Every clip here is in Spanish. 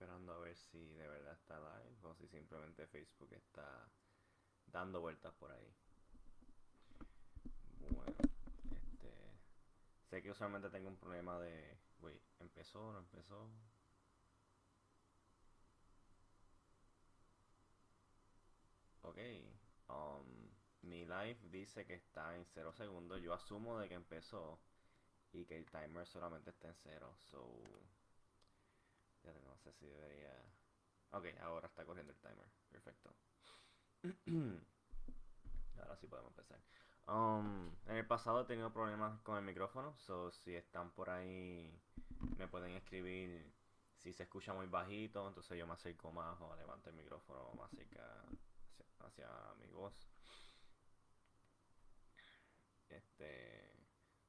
esperando a ver si de verdad está live o si simplemente Facebook está dando vueltas por ahí. Bueno, sé que usualmente tengo un problema de, wait, ¿empezó o no empezó? Ok, mi live dice que está en 0 segundos. Yo asumo de que empezó y que el timer solamente está en cero. So, ya no sé si debería. Ok, ahora está corriendo el timer. Perfecto. Ahora sí podemos empezar. En el pasado he tenido problemas con el micrófono, so si están por ahí me pueden escribir si se escucha muy bajito, entonces yo me acerco más o levanto el micrófono más cerca hacia mi voz.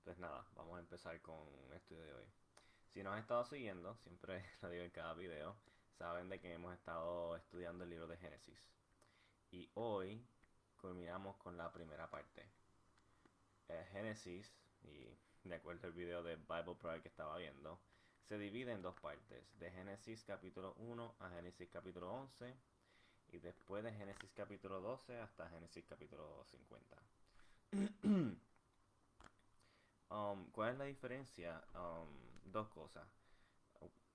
Pues nada, vamos a empezar con el estudio de hoy. Si nos han estado siguiendo, siempre lo digo en cada video, saben de que hemos estado estudiando el libro de Génesis. Y hoy culminamos con la primera parte. Génesis, y de acuerdo al video de Bible Project que estaba viendo, se divide en dos partes, de Génesis capítulo 1 a Génesis capítulo 11 y después de Génesis capítulo 12 hasta Génesis capítulo 50. ¿Cuál es la diferencia? Dos cosas.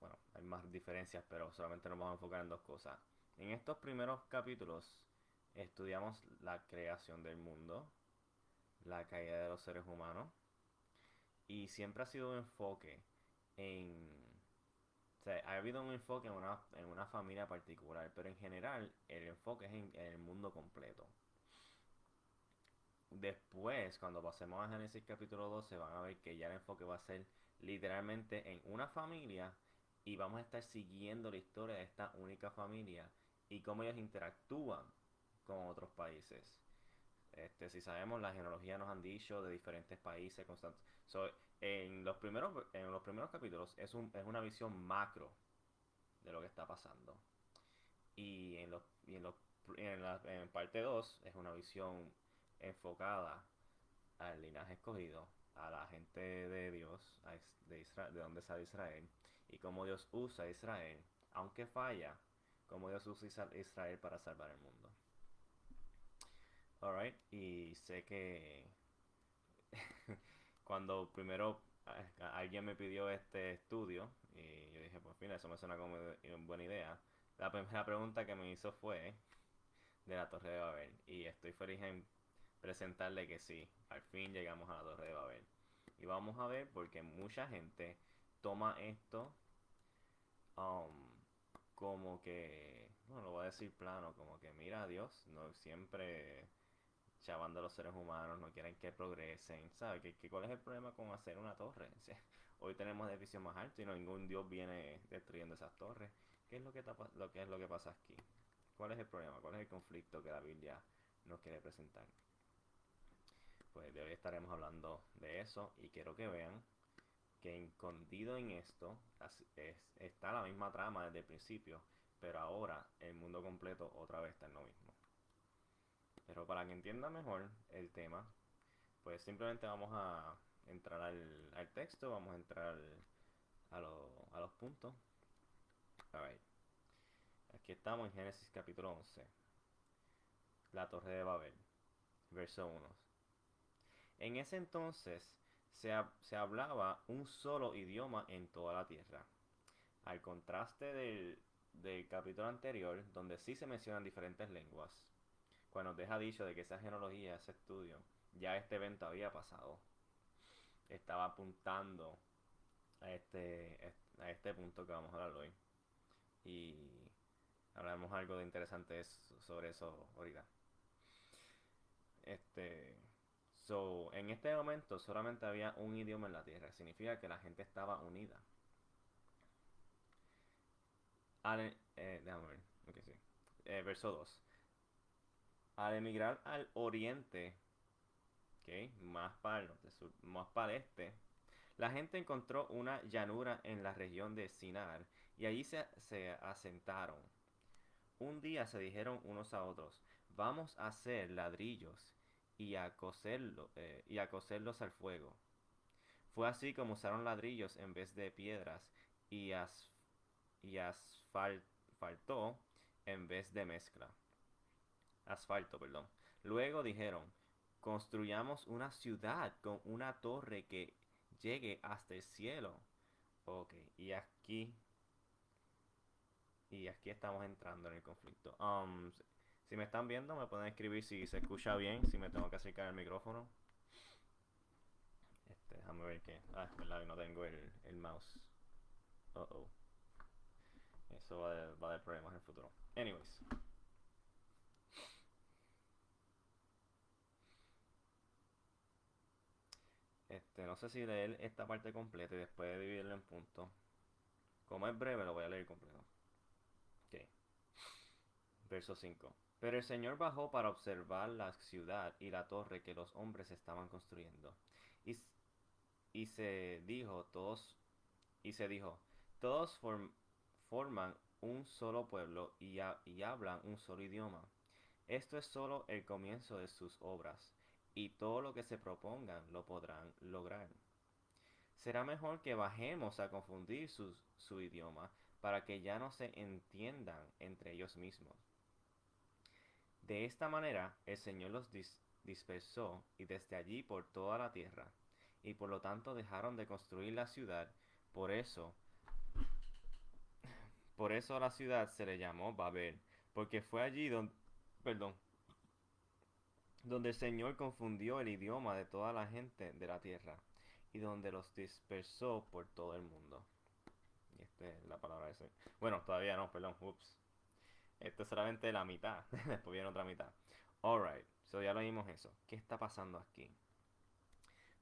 Bueno, hay más diferencias, pero solamente nos vamos a enfocar en dos cosas. En estos primeros capítulos estudiamos la creación del mundo, la caída de los seres humanos, y siempre ha sido un enfoque en... O sea, ha habido un enfoque en una familia particular, pero en general el enfoque es en el mundo completo. Después, cuando pasemos a Génesis capítulo 12, van a ver que ya el enfoque va a ser literalmente en una familia y vamos a estar siguiendo la historia de esta única familia y cómo ellos interactúan con otros países. Si sabemos, la genealogía nos han dicho de diferentes países constantes. So, en los primeros capítulos es una visión macro de lo que está pasando. Y en parte 2 es una visión enfocada al linaje escogido, a la gente de Dios, de, Israel, de donde sale Israel, y cómo Dios usa a Israel, aunque falla, cómo Dios usa a Israel para salvar el mundo. Alright, y sé que cuando primero alguien me pidió este estudio, y yo dije, pues fin, eso me suena como una buena idea. La primera pregunta que me hizo fue de la Torre de Babel, y estoy feliz en presentarle que sí, al fin llegamos a la Torre de Babel. Y vamos a ver porque mucha gente toma esto um, como que, bueno, lo voy a decir plano, como que mira a Dios, no siempre chavando a los seres humanos, no quieren que progresen, ¿sabes? ¿Cuál es el problema con hacer una torre? O sea, hoy tenemos edificios más altos y no, ningún Dios viene destruyendo esas torres. ¿Qué es lo que pasa aquí? ¿Cuál es el problema? ¿Cuál es el conflicto que la Biblia nos quiere presentar? Pues de hoy estaremos hablando de eso y quiero que vean que escondido en esto está la misma trama desde el principio, pero ahora el mundo completo otra vez está en lo mismo. Pero para que entienda mejor el tema, pues simplemente vamos a entrar al texto, vamos a entrar a los puntos. Alright, aquí estamos en Génesis capítulo 11, la Torre de Babel, verso 1. En ese entonces se hablaba un solo idioma en toda la tierra. Al contraste del capítulo anterior, donde sí se mencionan diferentes lenguas, cuando nos deja dicho de que esa genealogía, ese estudio, ya este evento había pasado, estaba apuntando a este punto que vamos a hablar hoy. Y hablaremos algo de interesante sobre eso ahorita. Este, en este momento solamente había un idioma en la tierra, significa que la gente estaba unida. Déjame ver, ok, sí. Verso 2. Al emigrar al oriente, okay, más para el norte, más para el este, la gente encontró una llanura en la región de Sinar y allí se asentaron. Un día se dijeron unos a otros, vamos a hacer ladrillos y a coserlos al fuego. Fue así como usaron ladrillos en vez de piedras y, as, y faltó en vez de mezcla. Asfalto, perdón. Luego dijeron, construyamos una ciudad con una torre que llegue hasta el cielo. Ok, y aquí estamos entrando en el conflicto. Si me están viendo, me pueden escribir si se escucha bien, si me tengo que acercar el micrófono. Déjame ver que. Es verdad que no tengo el mouse. Oh. Eso va a dar problemas en el futuro. Anyways. No sé si leer esta parte completa y después dividirlo en puntos. Como es breve, lo voy a leer completo. Ok. Verso 5. Pero el Señor bajó para observar la ciudad y la torre que los hombres estaban construyendo. Y, y se dijo, todos, y se dijo, todos forman un solo pueblo y hablan un solo idioma. Esto es solo el comienzo de sus obras, y todo lo que se propongan lo podrán lograr. Será mejor que bajemos a confundir su idioma para que ya no se entiendan entre ellos mismos. De esta manera el Señor los dispersó y desde allí por toda la tierra, y por lo tanto dejaron de construir la ciudad. Por eso, por eso a la ciudad se le llamó Babel, porque fue allí perdón, donde el Señor confundió el idioma de toda la gente de la tierra, y donde los dispersó por todo el mundo. Y esta es la palabra ese. Bueno, todavía no, perdón, ups. Esto es solamente la mitad. Después viene otra mitad. Alright, so ya lo vimos eso. ¿Qué está pasando aquí?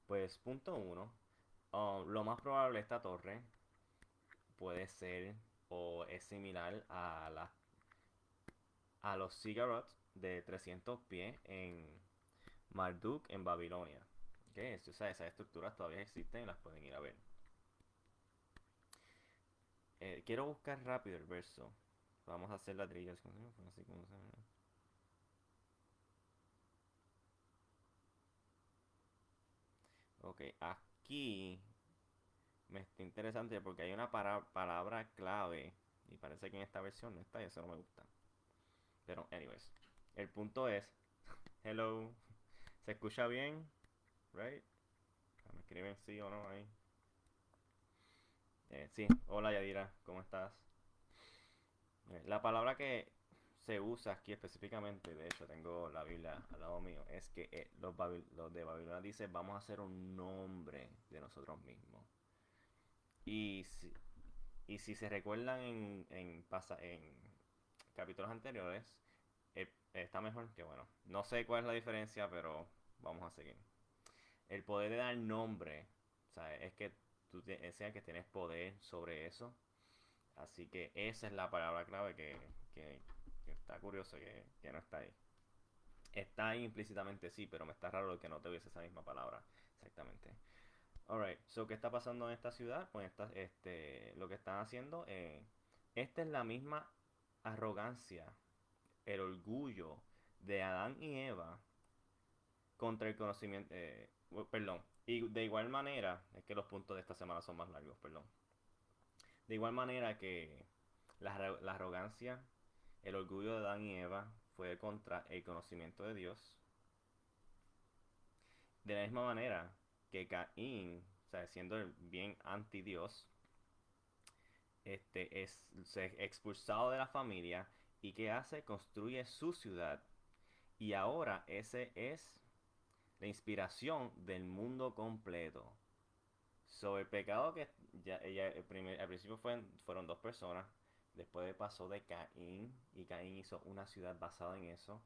Pues punto uno. Lo más probable esta torre puede ser o es similar a los ziggurats de 300 pies en Marduk en Babilonia. ¿Qué es? O sea, esas estructuras todavía existen y las pueden ir a ver. Quiero buscar rápido el verso. Vamos a hacer la trilla. Así como Ok, aquí me está interesante porque hay una palabra clave y parece que en esta versión no está y eso no me gusta. Pero, anyways, el punto es, hello, ¿se escucha bien? Right? Me escriben sí o no ahí. Sí, hola Yadira, ¿cómo estás? La palabra que se usa aquí específicamente, de hecho tengo la Biblia al lado mío, es que los de Babilonia dicen vamos a hacer un nombre de nosotros mismos. Y si, y si se recuerdan en capítulos anteriores, está mejor que bueno. No sé cuál es la diferencia, pero vamos a seguir. El poder de dar nombre, o sea, es que tú enseñas que tienes poder sobre eso. Así que esa es la palabra clave que está curioso que no está ahí. Está ahí implícitamente sí, pero me está raro que no te hubiese esa misma palabra exactamente. Alright, so ¿qué está pasando en esta ciudad? Pues lo que están haciendo, esta es la misma arrogancia, el orgullo de Adán y Eva contra el conocimiento, perdón, y de igual manera, es que los puntos de esta semana son más largos, perdón. De igual manera que la arrogancia, el orgullo de Adán y Eva fue contra el conocimiento de Dios. De la misma manera que Caín, o sea, siendo el bien anti Dios, se expulsado de la familia y ¿qué hace? Construye su ciudad. Y ahora ese es la inspiración del mundo completo. Sobre el pecado que al principio fueron dos personas, después pasó de Caín y Caín hizo una ciudad basada en eso.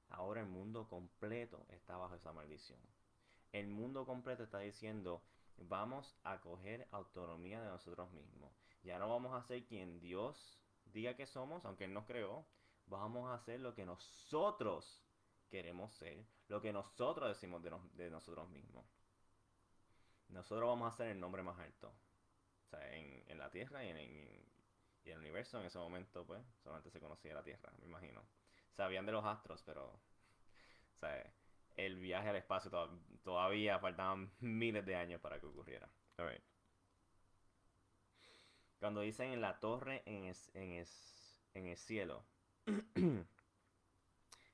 Ahora el mundo completo está bajo esa maldición. El mundo completo está diciendo, vamos a coger autonomía de nosotros mismos. Ya no vamos a ser quien Dios diga que somos, aunque Él nos creó. Vamos a hacer lo que nosotros queremos ser, lo que nosotros decimos de nosotros mismos. Nosotros vamos a ser el nombre más alto. O sea, en la Tierra y en el universo en ese momento, pues, solamente se conocía la Tierra, me imagino. Sabían de los astros, pero, o sea, el viaje al espacio todavía faltaban miles de años para que ocurriera. Alright. Cuando dicen en la torre en el cielo,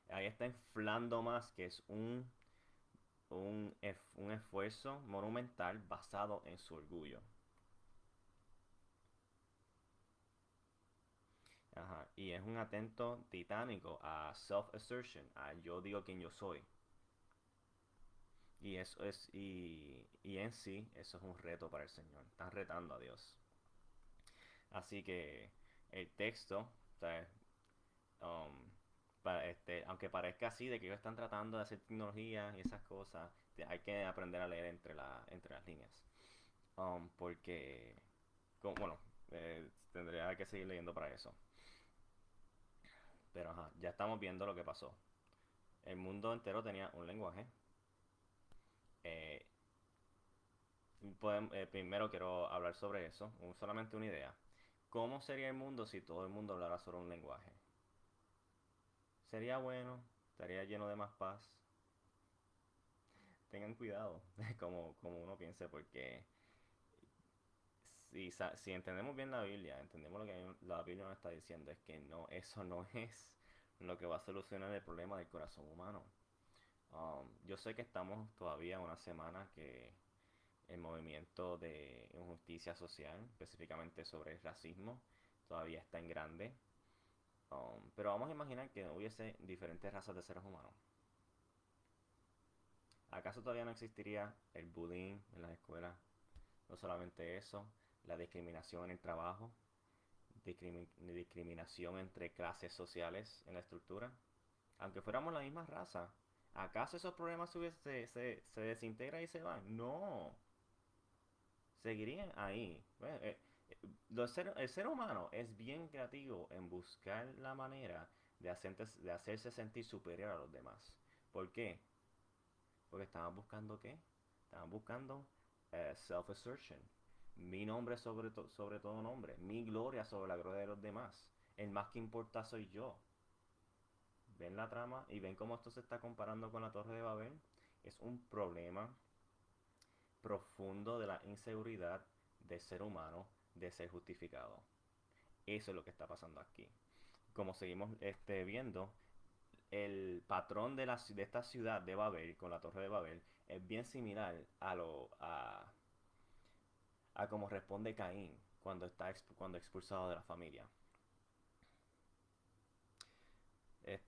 ahí está inflando más que es un esfuerzo monumental basado en su orgullo. Ajá, y es un atento titánico a self-assertion, a yo digo quién yo soy. Y en sí, eso es un reto para el Señor. Están retando a Dios. Así que el texto, ¿sabes? Um, aunque parezca así, de que ellos están tratando de hacer tecnología y esas cosas, hay que aprender a leer entre las líneas. Porque, bueno, tendría que seguir leyendo para eso. Pero ajá, ya estamos viendo lo que pasó. El mundo entero tenía un lenguaje. Eh, Primero quiero hablar sobre eso, solamente una idea. ¿Cómo sería el mundo si todo el mundo hablara solo un lenguaje? ¿Sería bueno? ¿Estaría lleno de más paz? Tengan cuidado como uno piense, porque si entendemos bien la Biblia, entendemos lo que la Biblia nos está diciendo, es que no, eso no es lo que va a solucionar el problema del corazón humano. Yo sé que estamos todavía en una semana que el movimiento de injusticia social, específicamente sobre el racismo, todavía está en grande. Pero vamos a imaginar que hubiese diferentes razas de seres humanos. ¿Acaso todavía no existiría el bullying en las escuelas? No solamente eso, la discriminación en el trabajo, discriminación entre clases sociales en la estructura. Aunque fuéramos la misma raza, ¿acaso esos problemas se desintegran y se van? No, seguirían ahí. El ser humano es bien creativo en buscar la manera de hacerse sentir superior a los demás. ¿Por qué? Porque estaban buscando ¿qué? Estaban buscando self-assertion. Mi nombre sobre todo nombre. Mi gloria sobre la gloria de los demás. El más que importa soy yo. ¿Ven la trama? ¿Y ven cómo esto se está comparando con la Torre de Babel? Es un problema profundo de la inseguridad del ser humano de ser justificado. Eso es lo que está pasando aquí. Como seguimos viendo, el patrón de esta ciudad de Babel, con la Torre de Babel, es bien similar a cómo responde Caín cuando expulsado de la familia.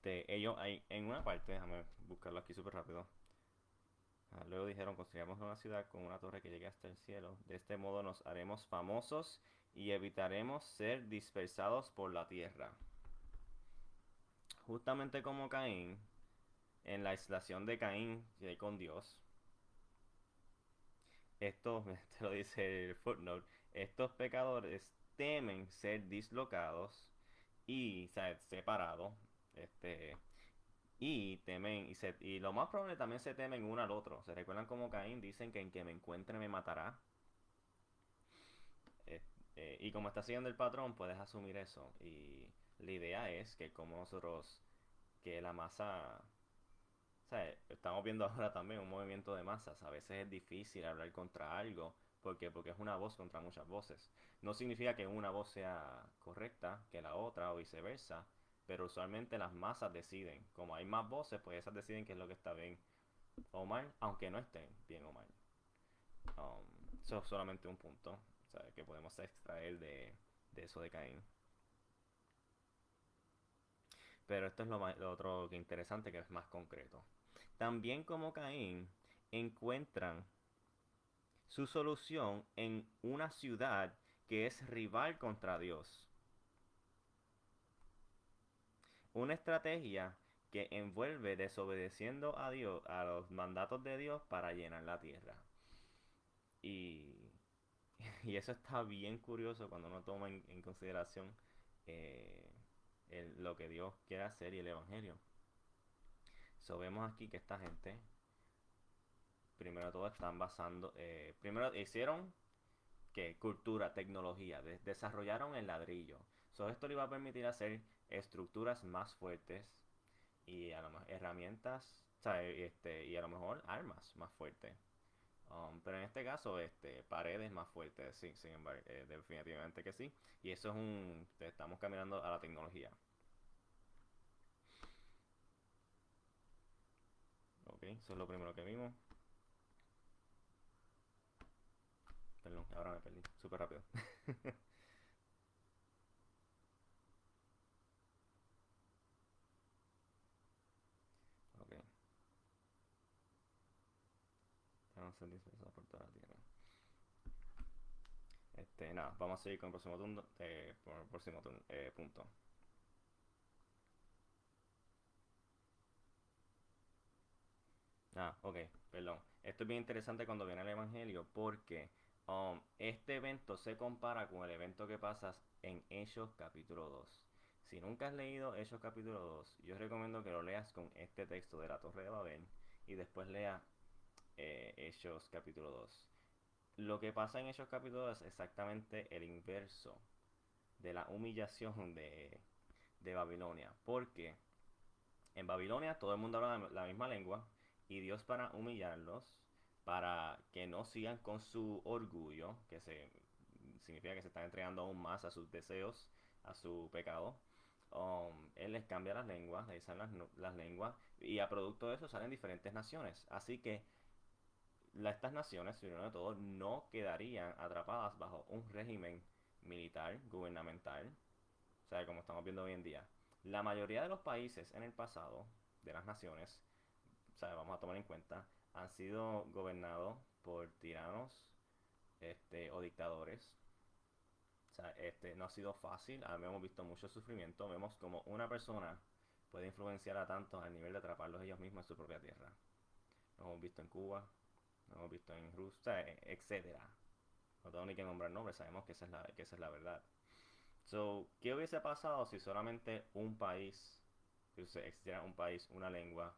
Ellos en una parte, déjame buscarlo aquí súper rápido. Luego dijeron, construyamos una ciudad con una torre que llegue hasta el cielo. De este modo nos haremos famosos y evitaremos ser dispersados por la tierra. Justamente como Caín, en la aislación de Caín con Dios, esto te lo dice el footnote, estos pecadores temen ser dislocados y, ¿sabes? Separados, y temen, y lo más probable también se temen uno al otro. ¿Se recuerdan como Caín? Dicen que en que me encuentre me matará. Eh, y como está siguiendo el patrón, puedes asumir eso. Y la idea es que como nosotros, que la masa, o sea, estamos viendo ahora también un movimiento de masas. A veces es difícil hablar contra algo. ¿Por qué? Porque es una voz contra muchas voces. No significa que una voz sea correcta que la otra o viceversa, pero usualmente las masas deciden. Como hay más voces, pues esas deciden qué es lo que está bien o mal, aunque no estén bien o mal. Eso es solamente un punto, ¿sabes? Que podemos extraer de eso de Caín. Pero esto es lo otro que interesante, que es más concreto. También como Caín, encuentran su solución en una ciudad que es rival contra Dios. Una estrategia que envuelve desobedeciendo a Dios, a los mandatos de Dios para llenar la tierra. Y, y eso está bien curioso cuando uno toma en consideración eh, lo que Dios quiere hacer y el Evangelio. Vemos aquí que esta gente, primero todo, están basando, primero hicieron que cultura, tecnología, desarrollaron el ladrillo. Esto le iba a permitir hacer estructuras más fuertes y a lo mejor herramientas, o sea, y a lo mejor armas más fuertes. Pero en este caso, pared es más fuerte, sí, sin embargo, definitivamente que sí. Y eso es estamos caminando a la tecnología. Ok, eso es lo primero que vimos. Perdón, ahora me perdí, súper rápido. Ok, ya no se dispersa por toda la Tierra. Nada, vamos a seguir con el próximo turno, próximo punto. Ok, perdón. Esto es bien interesante cuando viene el Evangelio porque este evento se compara con el evento que pasa en Hechos capítulo 2. Si nunca has leído Hechos capítulo 2, yo recomiendo que lo leas con este texto de la Torre de Babel y después lea Hechos capítulo 2. Lo que pasa en Hechos capítulo 2 es exactamente el inverso de la humillación de Babilonia. Porque en Babilonia todo el mundo habla la misma lengua y Dios para humillarlos, para que no sigan con su orgullo, significa que se están entregando aún más a sus deseos, a su pecado. Él les cambia las lenguas, le dicen las lenguas y a producto de eso salen diferentes naciones. Así que estas naciones, primero de todo, no quedarían atrapadas bajo un régimen militar, gubernamental, o sea, como estamos viendo hoy en día. La mayoría de los países en el pasado, de las naciones, o sea, vamos a tomar en cuenta, han sido gobernados por tiranos o dictadores. O sea, no ha sido fácil, hemos visto mucho sufrimiento, vemos como una persona puede influenciar a tantos al nivel de atraparlos ellos mismos en su propia tierra. Lo hemos visto en Cuba, lo hemos visto en Rusia, etcétera. No tengo ni que nombrar nombres, sabemos que esa es la verdad. So, ¿qué hubiese pasado si solamente un país, si existiera un país, una lengua,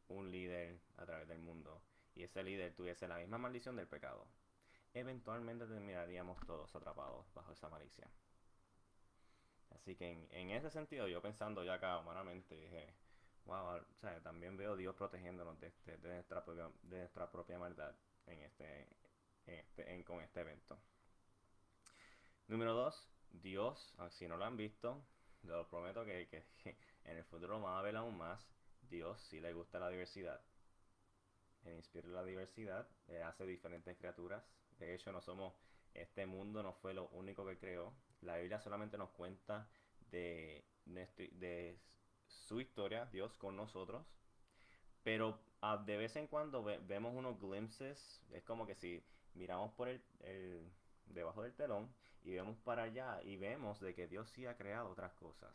un líder a través del mundo, y ese líder tuviese la misma maldición del pecado? Eventualmente terminaríamos todos atrapados bajo esa malicia. Así que en ese sentido, yo pensando ya acá humanamente, dije, wow, o sea, también veo a Dios protegiéndonos de nuestra propia maldad en con este evento. Número 2, Dios, si no lo han visto, les prometo que en el futuro lo van a ver aún más. Dios sí le gusta la diversidad. Él inspira la diversidad, hace diferentes criaturas. De hecho, este mundo no fue lo único que creó. La Biblia solamente nos cuenta de su historia, Dios con nosotros. Pero de vez en cuando vemos unos glimpses, es como que si miramos por debajo del telón y vemos para allá y vemos de que Dios sí ha creado otras cosas.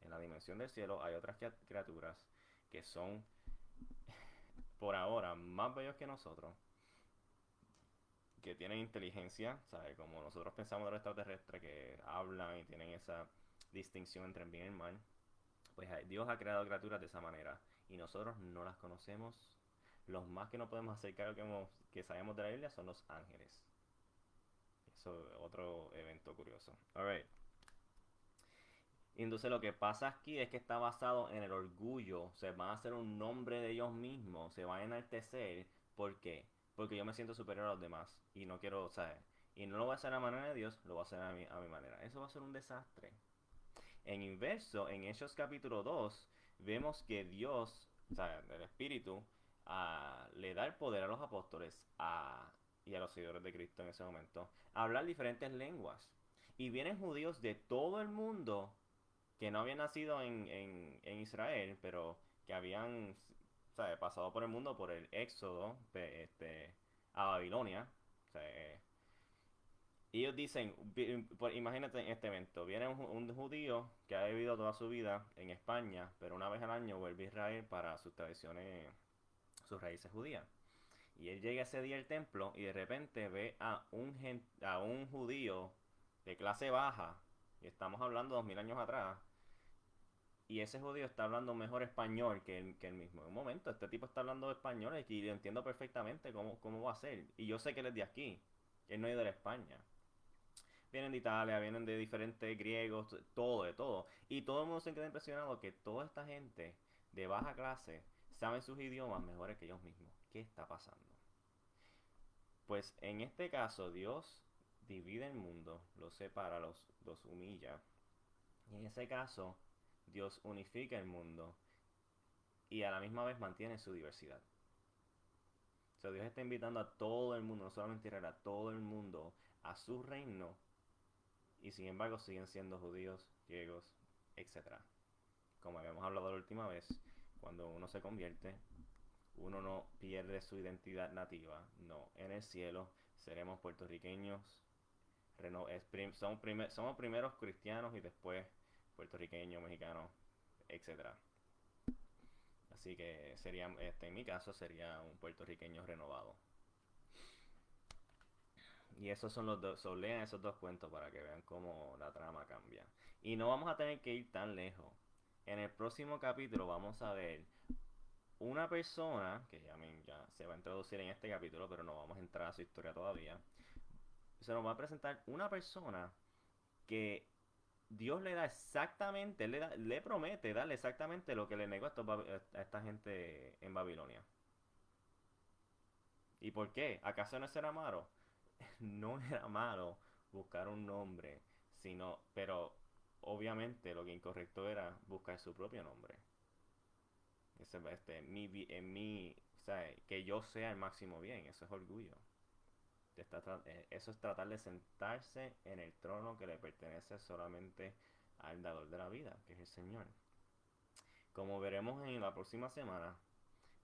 En la dimensión del cielo hay otras criaturas que son por ahora más bellos que nosotros, que tienen inteligencia, ¿sabes? Como nosotros pensamos de los extraterrestres que hablan y tienen esa distinción entre el bien y el mal. Pues Dios ha creado criaturas de esa manera y nosotros no las conocemos. Los más que no podemos acercar que sabemos de la Biblia son los ángeles. Eso es otro evento curioso. Alright. Y entonces lo que pasa aquí es que está basado en el orgullo. Se van a hacer un nombre de ellos mismos. Se van a enaltecer. ¿Por qué? Porque yo me siento superior a los demás. Y no quiero, ¿sabes? Y no lo voy a hacer a la manera de Dios, lo voy a hacer a mi manera. Eso va a ser un desastre. En inverso, en Hechos capítulo 2, vemos que Dios, o sea, el Espíritu, le da el poder a los apóstoles y a los seguidores de Cristo en ese momento a hablar diferentes lenguas. Y vienen judíos de todo el mundo que no habían nacido en Israel, pero que habían, ¿sabe?, pasado por el mundo por el éxodo a Babilonia. O sea, y ellos dicen, imagínate en este evento, viene un judío que ha vivido toda su vida en España, pero una vez al año vuelve a Israel para sus tradiciones, sus raíces judías. Y él llega ese día al templo y de repente ve a un judío de clase baja, y estamos hablando 2000 años atrás, y ese judío está hablando mejor español que él mismo. En un momento, este tipo está hablando español y lo entiendo perfectamente cómo va a ser. Y yo sé que él es de aquí, él no es de España. Vienen de Italia, vienen de diferentes griegos, todo, de todo. Y todo el mundo se queda impresionado que toda esta gente de baja clase saben sus idiomas mejores que ellos mismos. ¿Qué está pasando? Pues en este caso Dios divide el mundo, los separa, los humilla. Y en ese caso Dios unifica el mundo y a la misma vez mantiene su diversidad. O sea, Dios está invitando a todo el mundo, no solamente Israel, a todo el mundo a su reino y sin embargo siguen siendo judíos, griegos, etcétera. Como habíamos hablado la última vez, cuando uno se convierte, uno no pierde su identidad nativa, no. En el cielo seremos puertorriqueños, somos primeros cristianos y después puertorriqueños, mexicanos, etcétera. Así que sería, en mi caso, sería un puertorriqueño renovado. Y esos son los dos, lean esos dos cuentos para que vean cómo la trama cambia. Y no vamos a tener que ir tan lejos. En el próximo capítulo vamos a ver una persona, que ya se va a introducir en este capítulo, pero no vamos a entrar a su historia todavía. Se nos va a presentar una persona que Dios le da exactamente, le promete darle exactamente lo que le negó a esta gente en Babilonia. ¿Y por qué? ¿Acaso no era malo? No era malo buscar un nombre, pero obviamente lo que incorrecto era buscar su propio nombre. O sea, que yo sea el máximo bien, eso es orgullo. Eso es tratar de sentarse en el trono que le pertenece solamente al dador de la vida, que es el Señor. Como veremos en la próxima semana,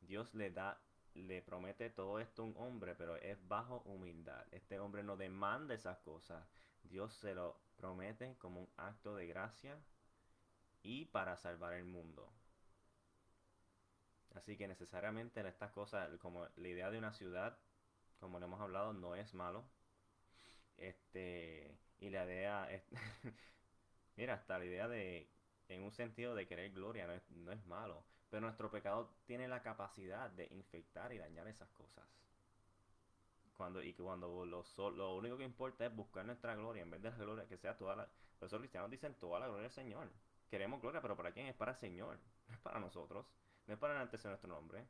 Dios le promete todo esto a un hombre, pero es bajo humildad. Este hombre no demanda esas cosas. Dios se lo promete como un acto de gracia y para salvar el mundo. Así que necesariamente en estas cosas, como la idea de una ciudad, como le hemos hablado, no es malo. Y la idea es, mira, hasta la idea de, en un sentido de querer gloria, no es malo. Pero nuestro pecado tiene la capacidad de infectar y dañar esas cosas. Cuando lo único que importa es buscar nuestra gloria, en vez de la gloria, que sea toda la... Por eso los cristianos dicen toda la gloria del Señor. Queremos gloria, pero ¿para quién? Es para el Señor, no es para nosotros, no es para enaltecer nuestro nombre.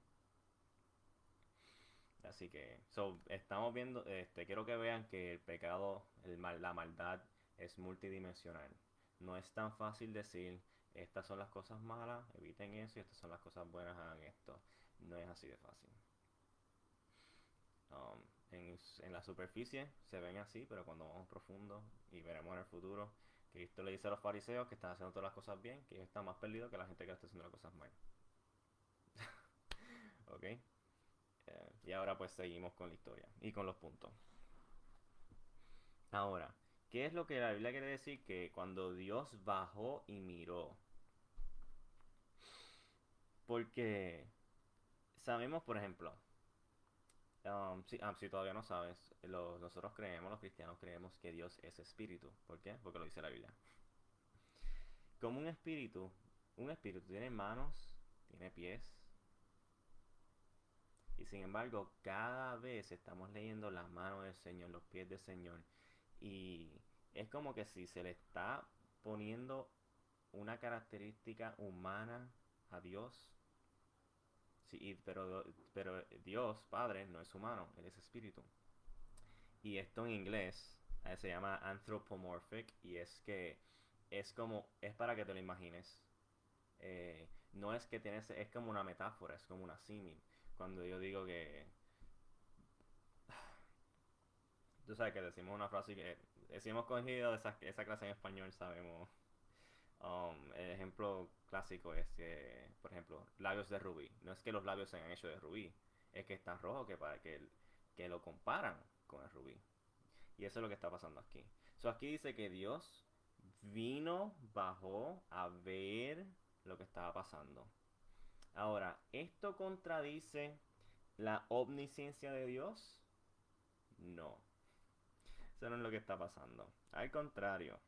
Así que, estamos viendo, quiero que vean que el pecado, la maldad es multidimensional. No es tan fácil decir, estas son las cosas malas, eviten eso, y estas son las cosas buenas, hagan esto. No es así de fácil. Um, en la superficie se ven así, pero cuando vamos profundo y veremos en el futuro, Cristo le dice a los fariseos que están haciendo todas las cosas bien, que ellos están más perdidos que la gente que está haciendo las cosas mal. ¿Ok? Y ahora pues seguimos con la historia y con los puntos. Ahora, ¿qué es lo que la Biblia quiere decir? Que cuando Dios bajó y miró. Porque sabemos, por ejemplo, si todavía no sabes, nosotros creemos, los cristianos creemos que Dios es espíritu. ¿Por qué? Porque lo dice la Biblia. Como un espíritu tiene manos, tiene pies. Y sin embargo, cada vez estamos leyendo las manos del Señor, los pies del Señor. Y es como que si se le está poniendo una característica humana a Dios. Sí, pero Dios, Padre, no es humano, Él es espíritu. Y esto en inglés se llama anthropomorphic y es que es para que te lo imagines. No es que tienes, es como una metáfora, es como una símil. Cuando yo digo que, tú sabes que decimos una frase que, si hemos cogido esa clase en español, sabemos. El ejemplo clásico es que, por ejemplo, labios de rubí. No es que los labios se hayan hecho de rubí, es que están rojos que lo comparan con el rubí. Y eso es lo que está pasando aquí. Aquí dice que Dios bajó a ver lo que estaba pasando. Ahora, ¿esto contradice la omnisciencia de Dios? No. Eso no es lo que está pasando. Al contrario.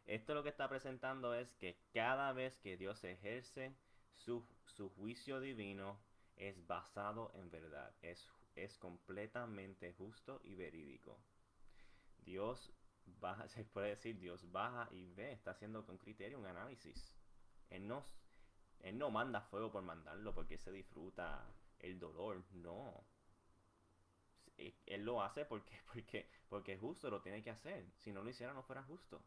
Esto lo que está presentando es que cada vez que Dios ejerce su juicio divino es basado en verdad, es completamente justo y verídico. Dios baja, se puede decir, Dios baja y ve, está haciendo con criterio un análisis. Él no, él no manda fuego por mandarlo porque se disfruta el dolor, no. Él lo hace porque es justo, lo tiene que hacer. Si no lo hiciera, no fuera justo.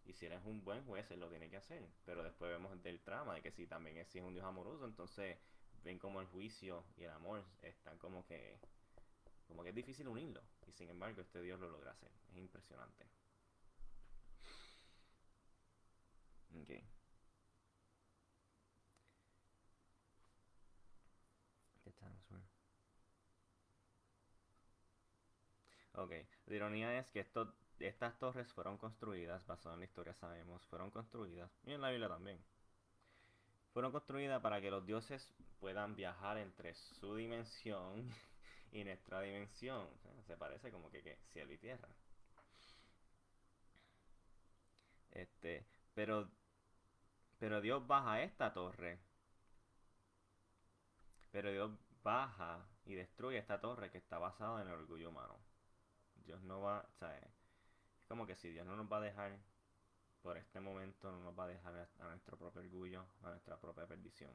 Y si él es un buen juez, él lo tiene que hacer. Pero después vemos del trama de que si es un Dios amoroso, entonces ven como el juicio y el amor están como que es difícil unirlo. Y sin embargo, este Dios lo logra hacer. Es impresionante. Ok. The times were. Ok. La ironía es que estas torres fueron construidas, basado en la historia sabemos, fueron construidas, y en la Biblia también, fueron construidas para que los dioses puedan viajar entre su dimensión y nuestra dimensión. O sea, se parece como que cielo y tierra. Este, pero, pero Dios baja a esta torre. Pero Dios baja y destruye esta torre que está basada en el orgullo humano. Dios no va, o sea, es como que si Dios no nos va a dejar por este momento, no nos va a dejar a nuestro propio orgullo, a nuestra propia perdición.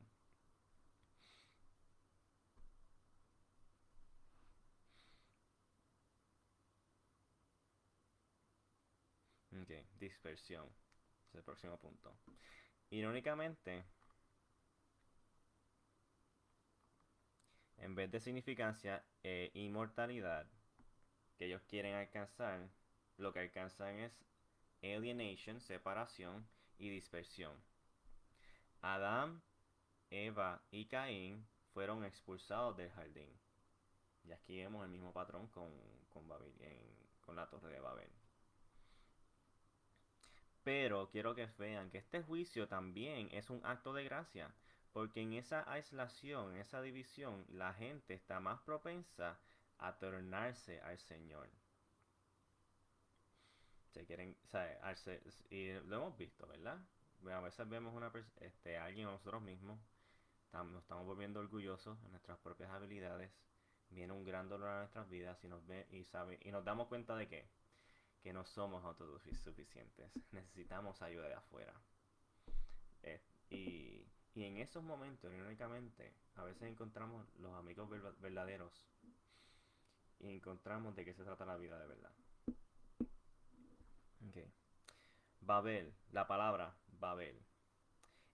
Ok, dispersión. Es el próximo punto. Irónicamente, en vez de significancia e inmortalidad que ellos quieren alcanzar, lo que alcanzan es alienation, separación y dispersión. Adán, Eva y Caín fueron expulsados del jardín. Y aquí vemos el mismo patrón con la torre de Babel. Pero quiero que vean que este juicio también es un acto de gracia, porque en esa aislación, en esa división, la gente está más propensa a tornarse al Señor. Se quieren, o sea, y lo hemos visto, ¿verdad? A veces vemos alguien o nosotros mismos, nos estamos volviendo orgullosos en nuestras propias habilidades, viene un gran dolor a nuestras vidas y nos damos cuenta de que no somos autosuficientes, necesitamos ayuda de afuera. Eh, y en esos momentos, irónicamente, a veces encontramos los amigos verdaderos y encontramos de qué se trata la vida de verdad. Okay. Babel, la palabra Babel.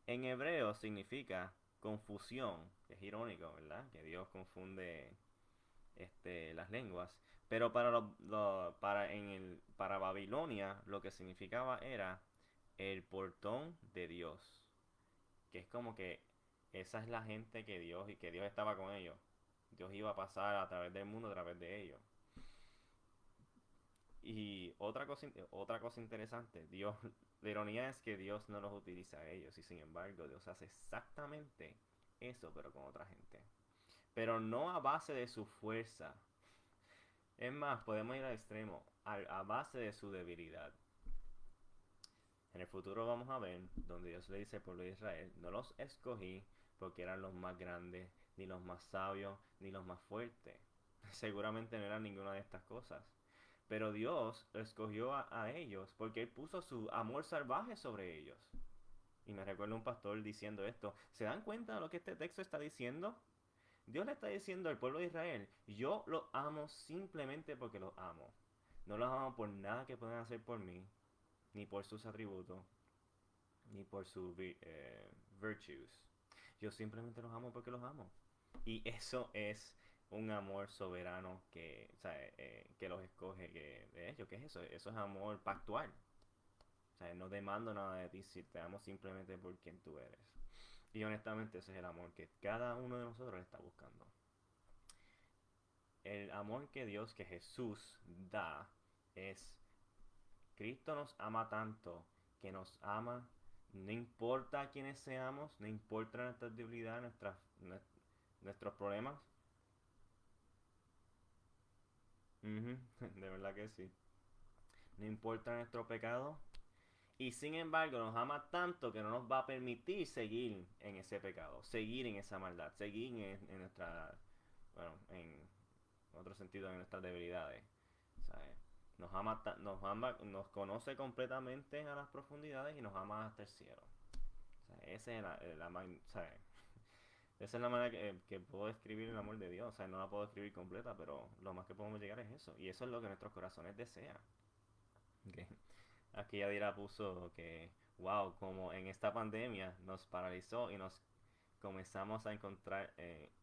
En hebreo significa confusión, que es irónico, ¿verdad? Que Dios confunde las lenguas. Pero para Babilonia lo que significaba era el portón de Dios. Que es como que esa es la gente que Dios estaba con ellos. Dios iba a pasar a través del mundo, a través de ellos. Y otra cosa interesante, la ironía es que Dios no los utiliza a ellos y sin embargo Dios hace exactamente eso pero con otra gente. Pero no a base de su fuerza. Es más, podemos ir al extremo, a base de su debilidad. En el futuro vamos a ver donde Dios le dice al pueblo de Israel, no los escogí porque eran los más grandes, ni los más sabios, ni los más fuertes. Seguramente no eran ninguna de estas cosas. Pero Dios escogió a ellos porque Él puso su amor salvaje sobre ellos. Y me recuerdo un pastor diciendo esto. ¿Se dan cuenta de lo que este texto está diciendo? Dios le está diciendo al pueblo de Israel, yo los amo simplemente porque los amo. No los amo por nada que puedan hacer por mí, ni por sus atributos, ni por sus virtues. Yo simplemente los amo porque los amo. Y eso es un amor soberano que los escoge de ellos. ¿Qué es eso? Eso es amor pactual. O sea, no demando nada de ti si te amo simplemente por quien tú eres. Y honestamente ese es el amor que cada uno de nosotros está buscando. El amor que Jesús da es, Cristo nos ama tanto que nos ama, no importa quiénes seamos, no importa nuestras debilidades, nuestros problemas. De verdad que sí. No importa nuestro pecado. Y sin embargo nos ama tanto que no nos va a permitir seguir en ese pecado, seguir en esa maldad, seguir en nuestra, bueno, en otro sentido, en nuestras debilidades. ¿Sabes? Nos conoce completamente a las profundidades y nos ama hasta el cielo. O sea, ese es ¿sabes? Esa es la manera que puedo describir el amor de Dios. O sea, no la puedo describir completa, pero lo más que podemos llegar es eso. Y eso es lo que nuestros corazones desean. Ok. Aquí Yadira puso que, wow, como en esta pandemia nos paralizó y nos comenzamos a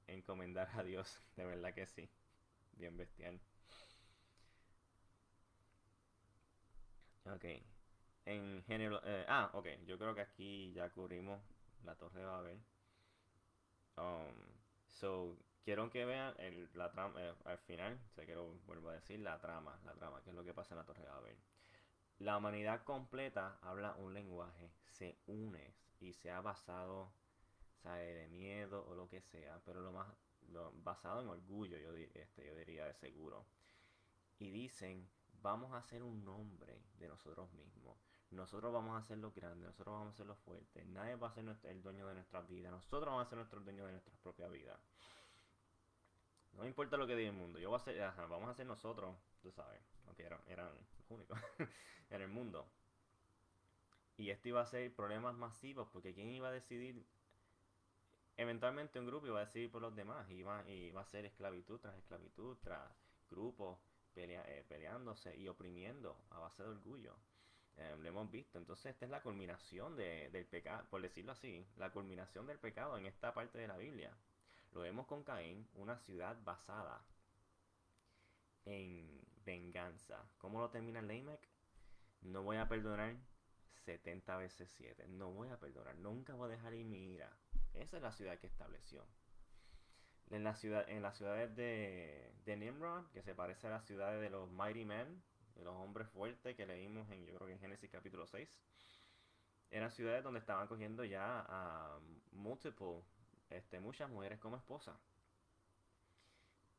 encomendar a Dios. De verdad que sí. Bien bestial. Ok. En género... ok. Yo creo que aquí ya cubrimos la Torre de Babel. Um, quiero que vean la trama, al final, se quiero vuelvo a decir la trama, que es lo que pasa en la Torre de Babel. La humanidad completa habla un lenguaje, se une y se ha basado, sabe, de miedo o lo que sea, pero basado en orgullo, yo diría de seguro. Y dicen, vamos a hacer un nombre de nosotros mismos. Nosotros vamos a ser los grandes, nosotros vamos a ser los fuertes. Nadie va a ser el dueño de nuestras vidas. Nosotros vamos a ser nuestros dueños de nuestras propias vidas. No importa lo que diga el mundo. Yo voy a ser, ajá, vamos a ser nosotros, tú sabes. Aunque eran los únicos en el mundo. Y esto iba a ser problemas masivos porque ¿quién iba a decidir? Eventualmente un grupo iba a decidir por los demás. Iba a ser esclavitud tras grupos peleándose y oprimiendo a base de orgullo. Lo hemos visto. Entonces esta es la culminación del pecado, por decirlo así, la culminación del pecado en esta parte de la Biblia. Lo vemos con Caín, una ciudad basada en venganza. ¿Cómo lo termina Lamech? No voy a perdonar 70 veces 7. No voy a perdonar. Nunca voy a dejar ir mi ira. Esa es la ciudad que estableció. En las ciudades de Nimrod, que se parece a las ciudades de los Mighty Men, de los hombres fuertes que leímos yo creo que en Génesis capítulo 6, eran ciudades donde estaban cogiendo ya a muchas mujeres como esposas.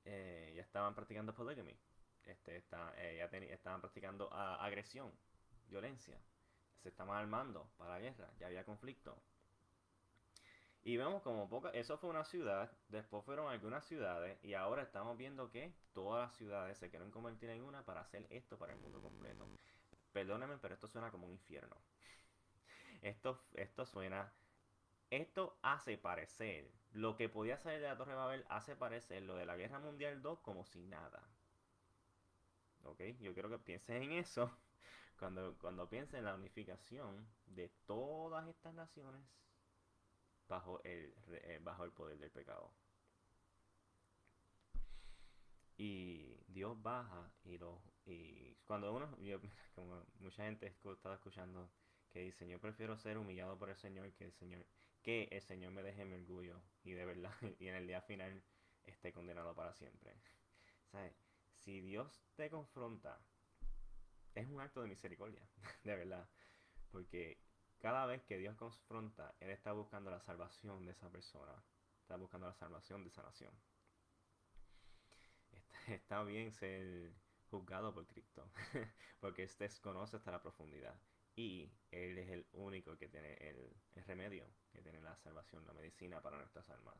Ya estaban practicando polygamy. Estaban practicando agresión, violencia. Se estaban armando para la guerra, ya había conflicto. Y vemos como eso fue una ciudad, después fueron algunas ciudades y ahora estamos viendo que todas las ciudades se quieren convertir en una para hacer esto para el mundo completo. Perdónenme, pero esto suena como un infierno. Esto suena, esto hace parecer, lo que podía salir de la Torre de Babel hace parecer lo de la Guerra Mundial 2 como si nada. ¿Ok? Yo quiero que piensen en eso cuando piensen en la unificación de todas estas naciones bajo el poder del pecado. Y Dios baja y cuando como mucha gente estaba escuchando que dice, yo prefiero ser humillado por el Señor que el Señor me deje mi orgullo y de verdad y en el día final esté condenado para siempre. ¿Sabes? Si Dios te confronta, es un acto de misericordia, de verdad, porque cada vez que Dios confronta, Él está buscando la salvación de esa persona, está buscando la salvación de esa nación. Está bien ser juzgado por Cristo, porque este conoce hasta la profundidad. Y Él es el único que tiene el remedio, que tiene la salvación, la medicina para nuestras almas.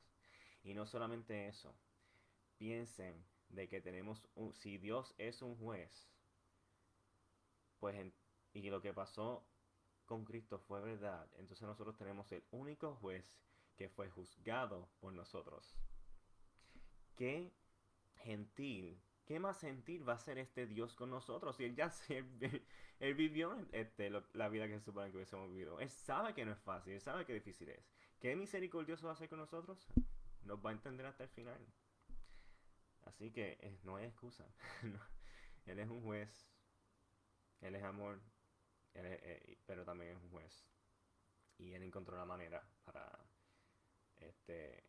Y no solamente eso, piensen de que si Dios es un juez, pues y lo que pasó con Cristo fue verdad, entonces nosotros tenemos el único juez que fue juzgado por nosotros. ¿Qué gentil? ¿Qué más gentil va a ser este Dios con nosotros? Si él vivió la vida que se supone que hubiésemos vivido. Él sabe que no es fácil, él sabe que difícil es. ¿Qué misericordioso va a ser con nosotros? Nos va a entender hasta el final. Así que no hay excusa. No, él es un juez, él es amor, pero también es un juez. Y él encontró la manera este,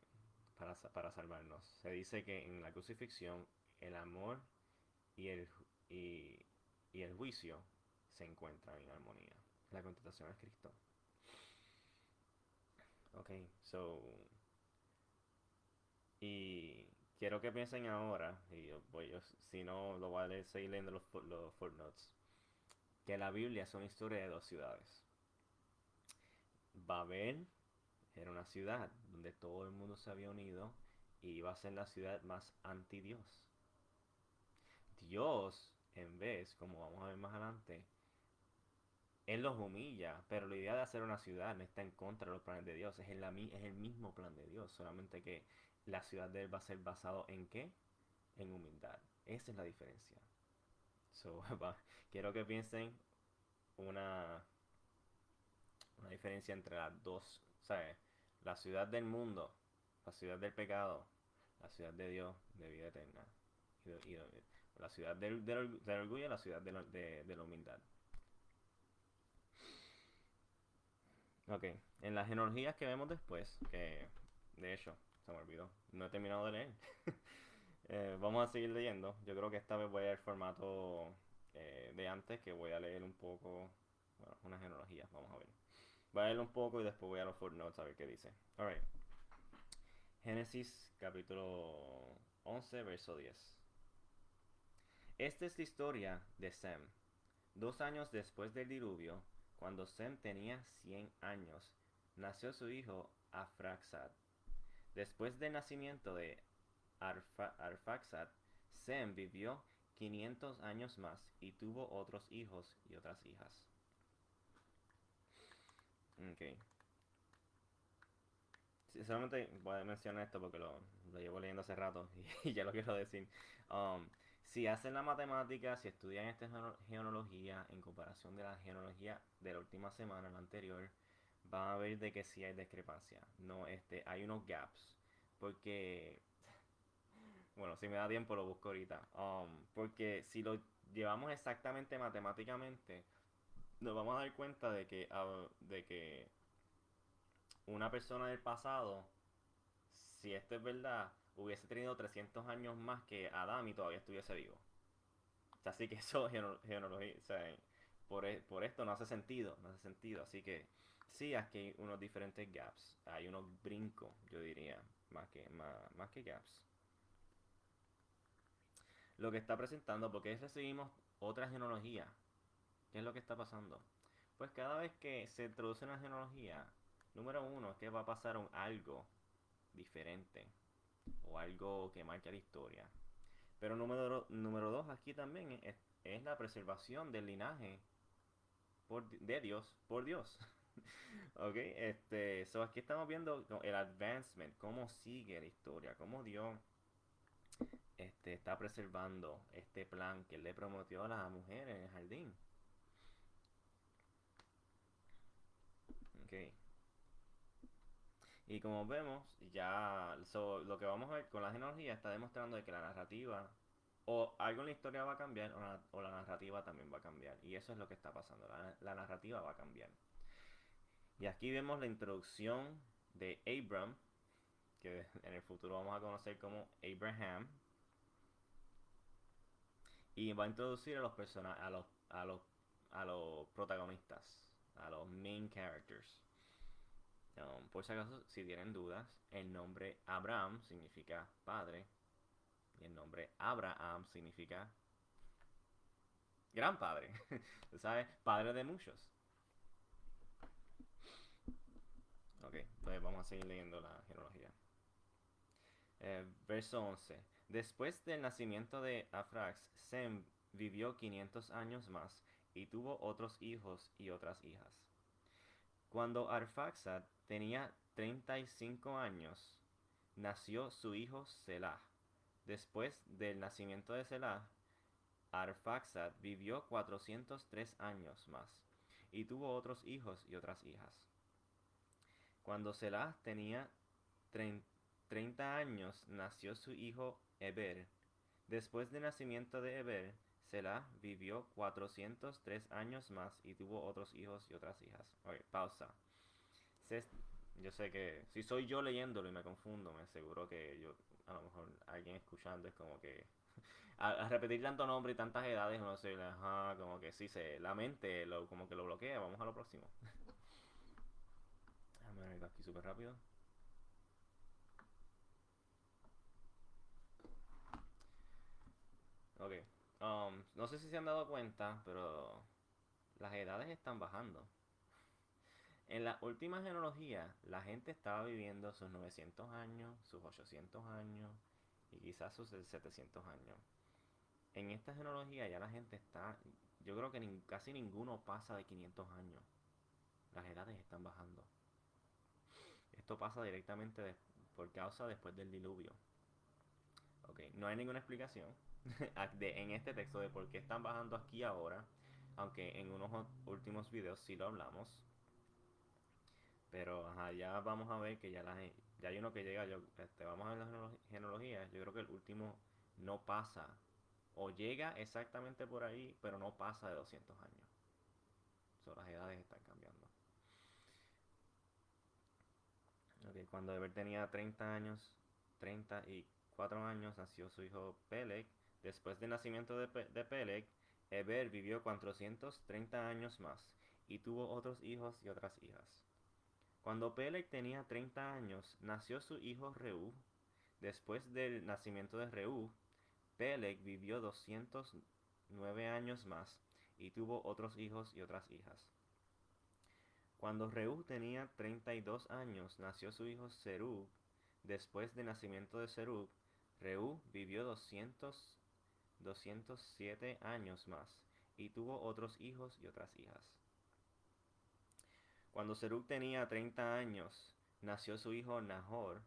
para salvarnos. Se dice que en la crucifixión el amor y y, y el juicio se encuentran en armonía. La contestación es Cristo. Ok, y quiero que piensen ahora, si no lo voy a seguir leyendo los footnotes, que la Biblia es una historia de dos ciudades. Babel era una ciudad donde todo el mundo se había unido y iba a ser la ciudad más anti-Dios. Dios, en vez, como vamos a ver más adelante, Él los humilla, pero la idea de hacer una ciudad no está en contra de los planes de Dios, es el mismo plan de Dios, solamente que la ciudad de él va a ser basado en ¿qué? En humildad. Esa es la diferencia. So, quiero que piensen una, una diferencia entre las dos, ¿sabes? La ciudad del mundo, la ciudad del pecado, la ciudad de Dios de vida eterna. La ciudad del orgullo y la ciudad de la humildad. Ok, en las genealogías que vemos después, que de hecho se me olvidó, no he terminado de leer. Vamos a seguir leyendo. Yo creo que esta vez voy a ir al formato de antes, que voy a leer un poco, bueno, unas genealogías, vamos a ver. Voy a leer un poco y después voy a los footnotes a ver qué dice. Alright, Génesis capítulo 11, verso 10. Esta es la historia de Sem. 2 años después del diluvio, cuando Sem tenía 100 años, nació su hijo Arfaxad. Después del nacimiento de Arfaxad, Sem vivió 500 años más y tuvo otros hijos y otras hijas. Ok. Sí, solamente voy a mencionar esto porque lo llevo leyendo hace rato y ya lo quiero decir. Um, si hacen la matemática, si estudian esta genealogía en comparación de la genealogía de la última semana, la anterior, van a ver de que sí hay discrepancia. No, hay unos gaps. Porque, bueno, si me da tiempo lo busco ahorita. Porque si lo llevamos exactamente matemáticamente, nos vamos a dar cuenta de que una persona del pasado, si esto es verdad, hubiese tenido 300 años más que Adán y todavía estuviese vivo. O sea, así que eso, genealogía, o sea, por esto no hace sentido, no hace sentido. Así que sí, aquí hay unos diferentes gaps, hay unos brincos, yo diría, más que gaps. Lo que está presentando, porque recibimos otra genealogía. ¿Qué es lo que está pasando? Pues cada vez que se introduce una genealogía, número uno es que va a pasar algo diferente o algo que marque la historia. Pero número dos aquí también es la preservación del linaje de Dios por Dios. Ok, so aquí estamos viendo el advancement, cómo sigue la historia, cómo Dios está preservando este plan que él le prometió a las mujeres en el jardín. Okay. Y como vemos, ya lo que vamos a ver con la genealogía está demostrando de que la narrativa o algo en la historia va a cambiar o la narrativa también va a cambiar. Y eso es lo que está pasando, la narrativa va a cambiar. Y aquí vemos la introducción de Abram, que en el futuro vamos a conocer como Abraham. Y va a introducir a los personajes, a los protagonistas, a los main characters. Por si acaso, si tienen dudas, el nombre Abraham significa padre y el nombre Abraham significa gran padre. ¿Sabes? Padre de muchos. Ok, pues vamos a seguir leyendo la genealogía. Verso 11. Después del nacimiento de Afrax, Sem vivió 500 años más y tuvo otros hijos y otras hijas. Cuando Arfaxad tenía 35 años, nació su hijo Selah. Después del nacimiento de Selah, Arfaxad vivió 403 años más y tuvo otros hijos y otras hijas. Cuando Selah tenía 30 años, nació su hijo Eber. Después del nacimiento de Eber, Selah vivió 403 años más y tuvo otros hijos y otras hijas. Ok, pausa. Yo sé que si soy yo leyéndolo y me confundo, me aseguro que a lo mejor alguien escuchando es como que a repetir tanto nombre y tantas edades, uno se, ajá, como que sí, la mente como que lo bloquea. Vamos a lo próximo. Déjame ver aquí súper rápido. Ok. No sé si se han dado cuenta, pero las edades están bajando. En la última genealogía, la gente estaba viviendo sus 900 años, sus 800 años y quizás sus 700 años. en esta genealogía ya la gente está, yo creo que casi ninguno pasa de 500 años. Las edades están bajando. Esto pasa directamente por causa después del diluvio. Ok, no hay ninguna explicación en este texto de por qué están bajando aquí ahora, aunque en unos últimos videos sí lo hablamos. Pero ajá, ya vamos a ver que ya hay uno que llega, vamos a ver las genealogías, yo creo que el último no pasa, o llega exactamente por ahí, pero no pasa de 200 años. Las edades están cambiando. Okay, cuando Eber tenía 30 años, 34 años, nació su hijo Peleg. Después del nacimiento de Peleg, Eber vivió 430 años más y tuvo otros hijos y otras hijas. Cuando Peleg tenía 30 años, nació su hijo Reú. Después del nacimiento de Reú, Peleg vivió 209 años más y tuvo otros hijos y otras hijas. Cuando Reú tenía 32 años, nació su hijo Serug. Después del nacimiento de Serug, Reú vivió 207 años más y tuvo otros hijos y otras hijas. Cuando Serug tenía 30 años, nació su hijo Nahor.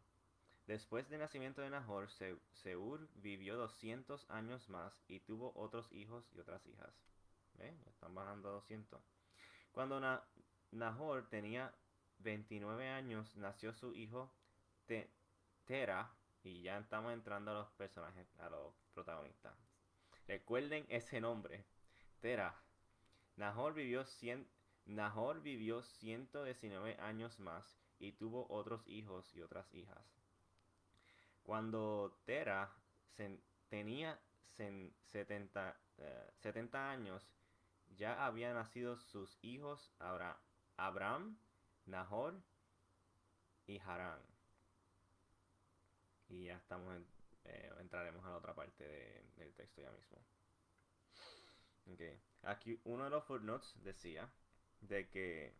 Después del nacimiento de Nahor, Seur vivió 200 años más y tuvo otros hijos y otras hijas. Están bajando a 200. Cuando Nahor tenía 29 años, nació su hijo Tera, y ya estamos entrando a los personajes, a los protagonistas. Recuerden ese nombre, Tera. Nahor vivió 119 años más y tuvo otros hijos y otras hijas. Cuando Tera tenía 70 años, ya habían nacido sus hijos Abraham, Nahor y Harán. Y ya entraremos a la otra parte del texto ya mismo. Okay. Aquí uno de los footnotes decía de que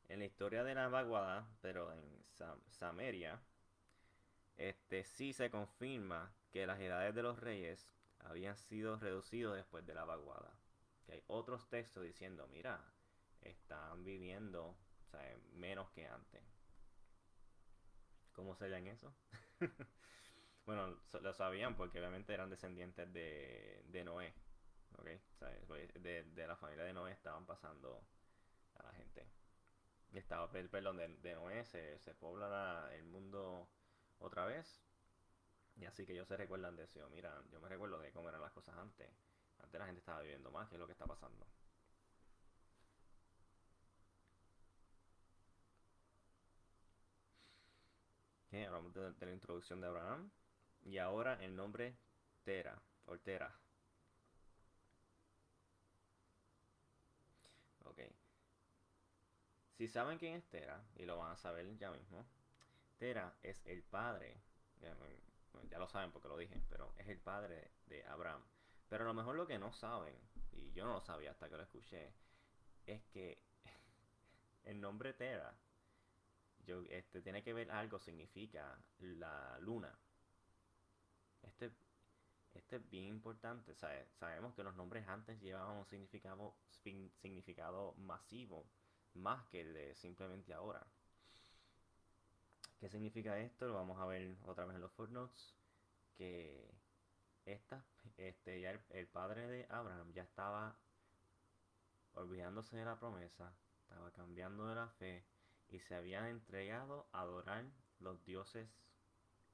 en la historia de la vaguada, pero en Samaria, sí se confirma que las edades de los reyes habían sido reducidos después de la vaguada. Que hay otros textos diciendo, mira, están viviendo, o sea, menos que antes. ¿Cómo sabían eso? Bueno, lo sabían porque obviamente eran descendientes de Noé. ¿Okay? O sea, de la familia de Noé estaban pasando a la gente. Perdón, de Noé se pobla el mundo otra vez. Y así que ellos se recuerdan de eso. Mira, yo me recuerdo de cómo eran las cosas antes. Antes la gente estaba viviendo más, que es lo que está pasando. Okay, hablamos de la introducción de Abraham. Y ahora el nombre Tera, o Tera. Ok. Si saben quién es Tera, y lo van a saber ya mismo, Tera es el padre, ya lo saben porque lo dije, pero es el padre de Abraham. Pero a lo mejor lo que no saben, y yo no lo sabía hasta que lo escuché, es que el nombre Tera tiene que ver algo, significa la luna. Este, este es bien importante. Sabemos que los nombres antes llevaban un significado masivo, más que el de simplemente ahora. ¿Qué significa esto? Lo vamos a ver otra vez en los footnotes. Que ya el padre de Abraham ya estaba olvidándose de la promesa, estaba cambiando de la fe y se habían entregado a adorar los dioses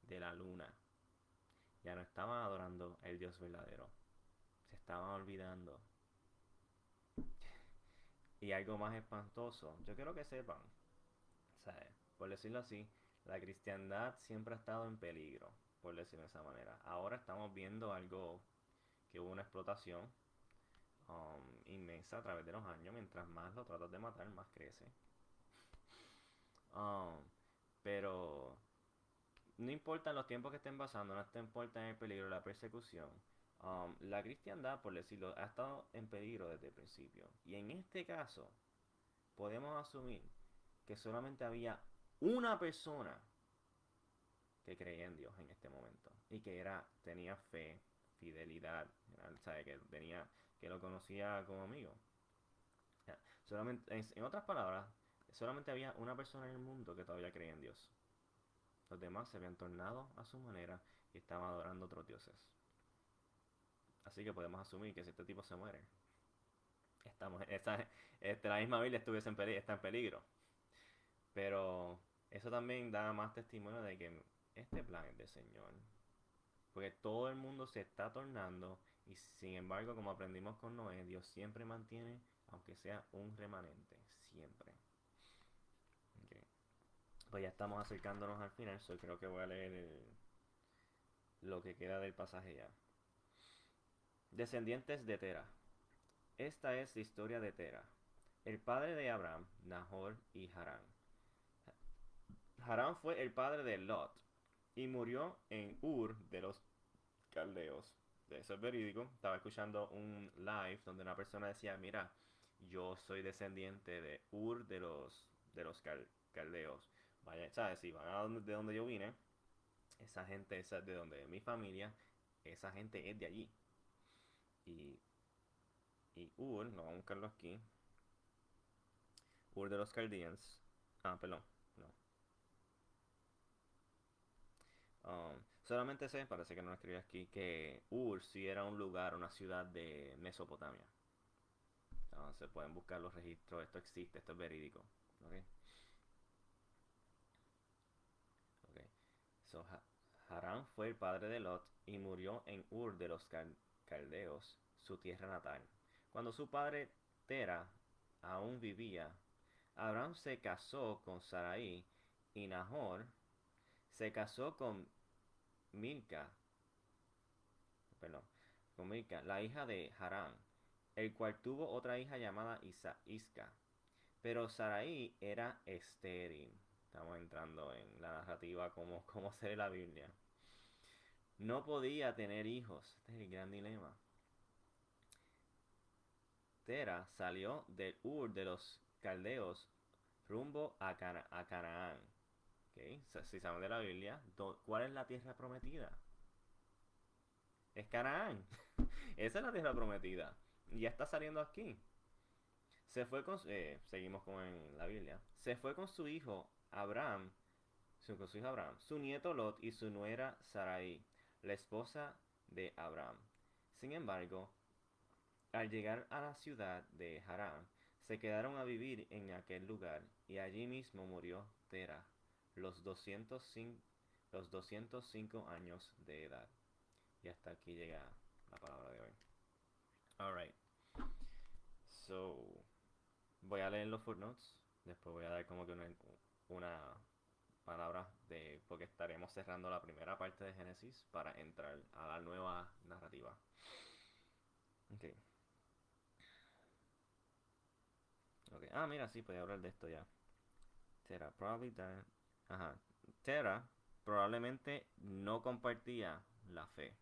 de la luna. Ya no estaban adorando el Dios verdadero, se estaban olvidando. Y algo más espantoso, yo quiero que sepan, ¿sabes? Por decirlo así, la cristiandad siempre ha estado en peligro, por decirlo de esa manera. Ahora estamos viendo algo que hubo una explotación inmensa a través de los años. Mientras más lo tratas de matar, más crece. Um, pero no importa los tiempos que estén pasando, no te importa el peligro, la persecución. La cristiandad, por decirlo, ha estado en peligro desde el principio. Y en este caso, podemos asumir que solamente había una persona que creía en Dios en este momento y que tenía fe fidelidad, ¿sabe? Que lo conocía como amigo. Ya. Solamente, en otras palabras, solamente había una persona en el mundo que todavía creía en Dios. Los demás se habían tornado a su manera y estaban adorando otros dioses. Así que podemos asumir que si este tipo se muere, la misma Biblia está en peligro. Pero eso también da más testimonio de que este plan es del Señor. Porque todo el mundo se está tornando y sin embargo, como aprendimos con Noé, Dios siempre mantiene, aunque sea un remanente, siempre. Okay. Pues ya estamos acercándonos al final, so creo que voy a leer lo que queda del pasaje ya. Descendientes de Tera. Esta es la historia de Tera, el padre de Abraham, Nahor y Harán. Harán fue el padre de Lot y murió en Ur de los Caldeos. Eso es verídico. Estaba escuchando un live donde una persona decía, mira, yo soy descendiente de Ur de los Caldeos. Vaya, ¿sabes? Si van de donde yo vine, esa gente, esa de donde mi familia, esa gente es de allí. Y, y Ur, no vamos a buscarlo aquí. Ur de los Chaldeans. Ah, perdón, no. Solamente sé, parece que no lo escribí aquí, que Ur sí era un lugar, una ciudad de Mesopotamia. Se pueden buscar los registros, esto existe, esto es verídico. ¿Okay? Okay. So, Harán fue el padre de Lot y murió en Ur de los Caldeos, su tierra natal. Cuando su padre Tera aún vivía, Abraham se casó con Sarai y Nahor se casó con Milca, perdón, con Milca, la hija de Harán, el cual tuvo otra hija llamada Isca. Pero Sarai era estéril. Estamos entrando en la narrativa como se lee la Biblia. No podía tener hijos. Este es el gran dilema. Tera salió del Ur de los Caldeos rumbo a Canaán. ¿Okay? Si saben de la Biblia, ¿cuál es la tierra prometida? Es Canaán. Esa es la tierra prometida. Y ya está saliendo aquí. Seguimos con la Biblia. Se fue con su hijo Abraham, su nieto Lot y su nuera Sarai, la esposa de Abraham. Sin embargo, al llegar a la ciudad de Harán, se quedaron a vivir en aquel lugar y allí mismo murió Tera, los 205 años de edad. Y hasta aquí llega la palabra de hoy. Alright. So, voy a leer los footnotes. Después voy a dar como que una palabra porque estaremos cerrando la primera parte de Génesis para entrar a la nueva narrativa. Okay. Okay. Ah, mira, sí, podía hablar de esto ya. Tera, probably Ajá. Tera probablemente no compartía la fe.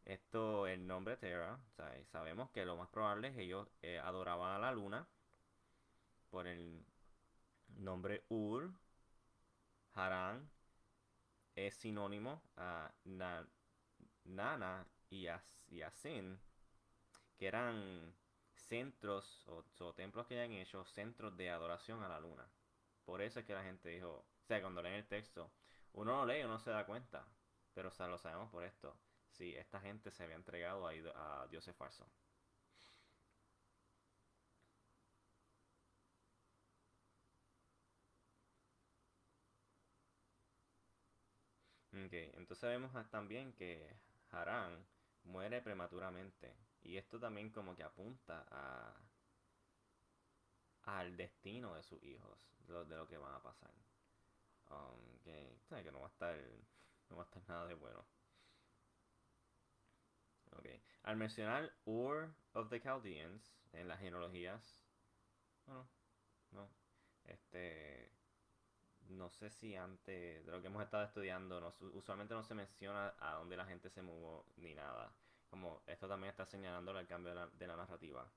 El nombre Tera, o sea, sabemos que lo más probable es que ellos adoraban a la luna por el nombre Ur. Harán es sinónimo a Nana y Asin, que eran centros o templos que hayan hecho, centros de adoración a la luna. Por eso es que la gente dijo, o sea, cuando leen el texto, uno lo lee y uno se da cuenta, pero lo sabemos por esto. Sí, esta gente se había entregado a dioses falsos. Okay, entonces vemos también que Harán muere prematuramente. Y esto también como que apunta al destino de sus hijos, de lo que van a pasar. Que no va a estar, no va a estar nada de bueno. Okay. Al mencionar Ur of the Chaldeans en las genealogías, bueno, no, este, no sé si antes de lo que hemos estado estudiando, usualmente no se menciona a dónde la gente se mudó ni nada. Como esto también está señalando el cambio de la narrativa.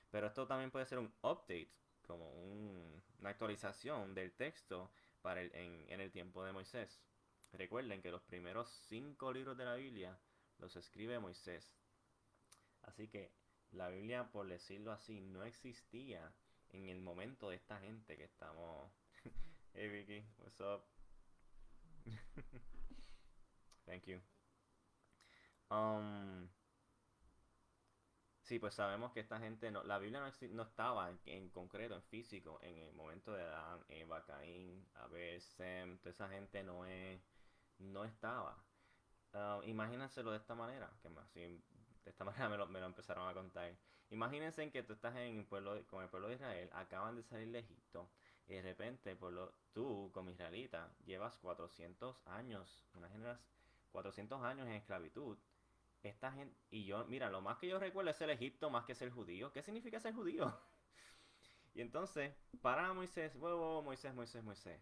Pero esto también puede ser un update, como una actualización del texto en el tiempo de Moisés. Recuerden que los primeros 5 libros de la Biblia los escribe Moisés. Así que la Biblia, por decirlo así, no existía en el momento de esta gente que estamos. Hey Vicky, what's up? Thank you. Um, sí, pues sabemos que esta gente no, la Biblia no estaba en concreto, en físico, en el momento de Adán, Eva, Caín, Abel, Sem, toda esa gente no estaba. Imagínenselo de esta manera, así, de esta manera me lo empezaron a contar. Imagínense en que tú estás en el pueblo, con el pueblo de Israel, acaban de salir de Egipto, y de repente tú, como israelita, llevas 400 años, 400 años en esclavitud. Esta gente, y yo, mira, lo más que yo recuerdo es el Egipto más que ser judío. ¿Qué significa ser judío? Y entonces, para Moisés, wow, Moisés, Moisés, Moisés.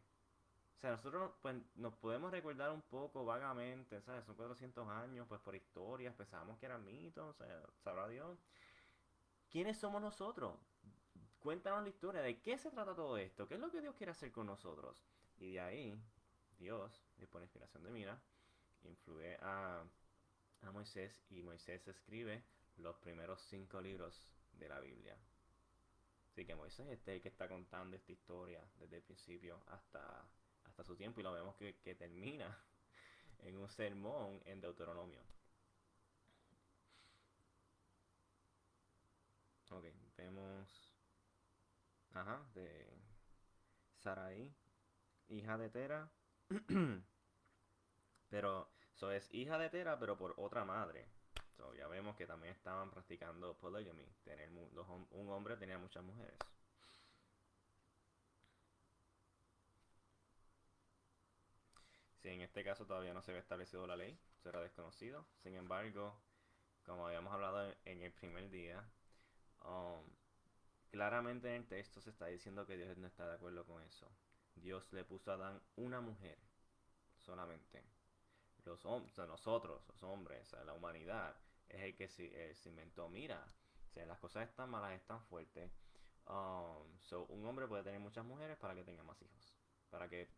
O sea, nosotros pues nos podemos recordar un poco vagamente, ¿sabes? Son 400 años, pues por historias, pensábamos que eran mitos, o sea, sabrá Dios. ¿Quiénes somos nosotros? Cuéntanos la historia, ¿de qué se trata todo esto? ¿Qué es lo que Dios quiere hacer con nosotros? Y de ahí, Dios, por inspiración de Mira, influye a Moisés y Moisés escribe los primeros 5 libros de la Biblia. Así que Moisés es el que está contando esta historia desde el principio hasta su tiempo y lo vemos que termina en un sermón en Deuteronomio. Ok, vemos, ajá, de Sarai, hija de Tera, pero, eso es hija de Tera, pero por otra madre. So, ya vemos que también estaban practicando polygamy, un hombre tenía muchas mujeres. Si en este caso todavía no se había establecido la ley, eso era desconocido. Sin embargo, como habíamos hablado en el primer día, um, claramente en el texto se está diciendo que Dios no está de acuerdo con eso. Dios le puso a Adán una mujer solamente. O sea, nosotros, los hombres, o sea, la humanidad, es el que se inventó. Mira, o sea, las cosas están malas, están fuertes. So, un hombre puede tener muchas mujeres para que tenga más hijos, para que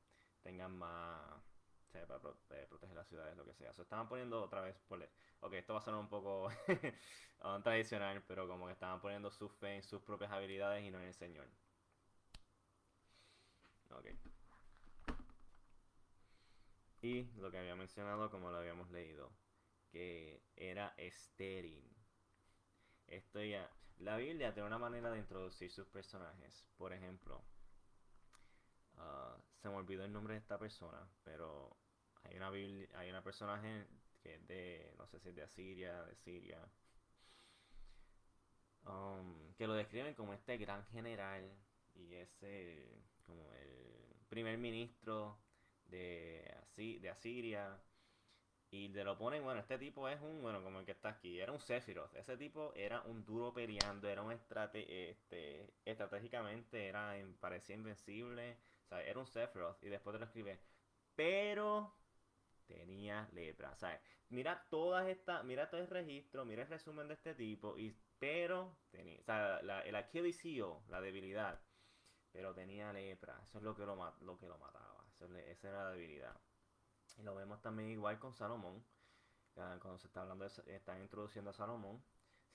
tengan más, o sea, para proteger las ciudades, lo que sea. So, estaban poniendo otra vez, ok, esto va a sonar un poco tradicional, pero como que estaban poniendo su fe en sus propias habilidades y no en el Señor. Ok. Y lo que había mencionado, como lo habíamos leído, que era estéril. Esto ya. La Biblia tiene una manera de introducir sus personajes. Por ejemplo, se me olvidó el nombre de esta persona, pero hay una personaje que es de, no sé si es de Asiria, de Siria, que lo describen como este gran general y es como el primer ministro de Asiria. Y te lo ponen, bueno, este tipo es bueno, como el que está aquí, era un Sephiroth. Ese tipo era un duro peleando, era un estratégicamente parecía invencible. O sea, era un Sephiroth. Y después te lo escribe, pero tenía lepra. O sea, mira todo el registro, mira el resumen de este tipo, pero tenía, o sea, el Achilles heel, la debilidad, pero tenía lepra. Eso es lo que lo mataba. Esa era la debilidad. Y lo vemos también igual con Salomón. Cuando se está hablando están introduciendo a Salomón,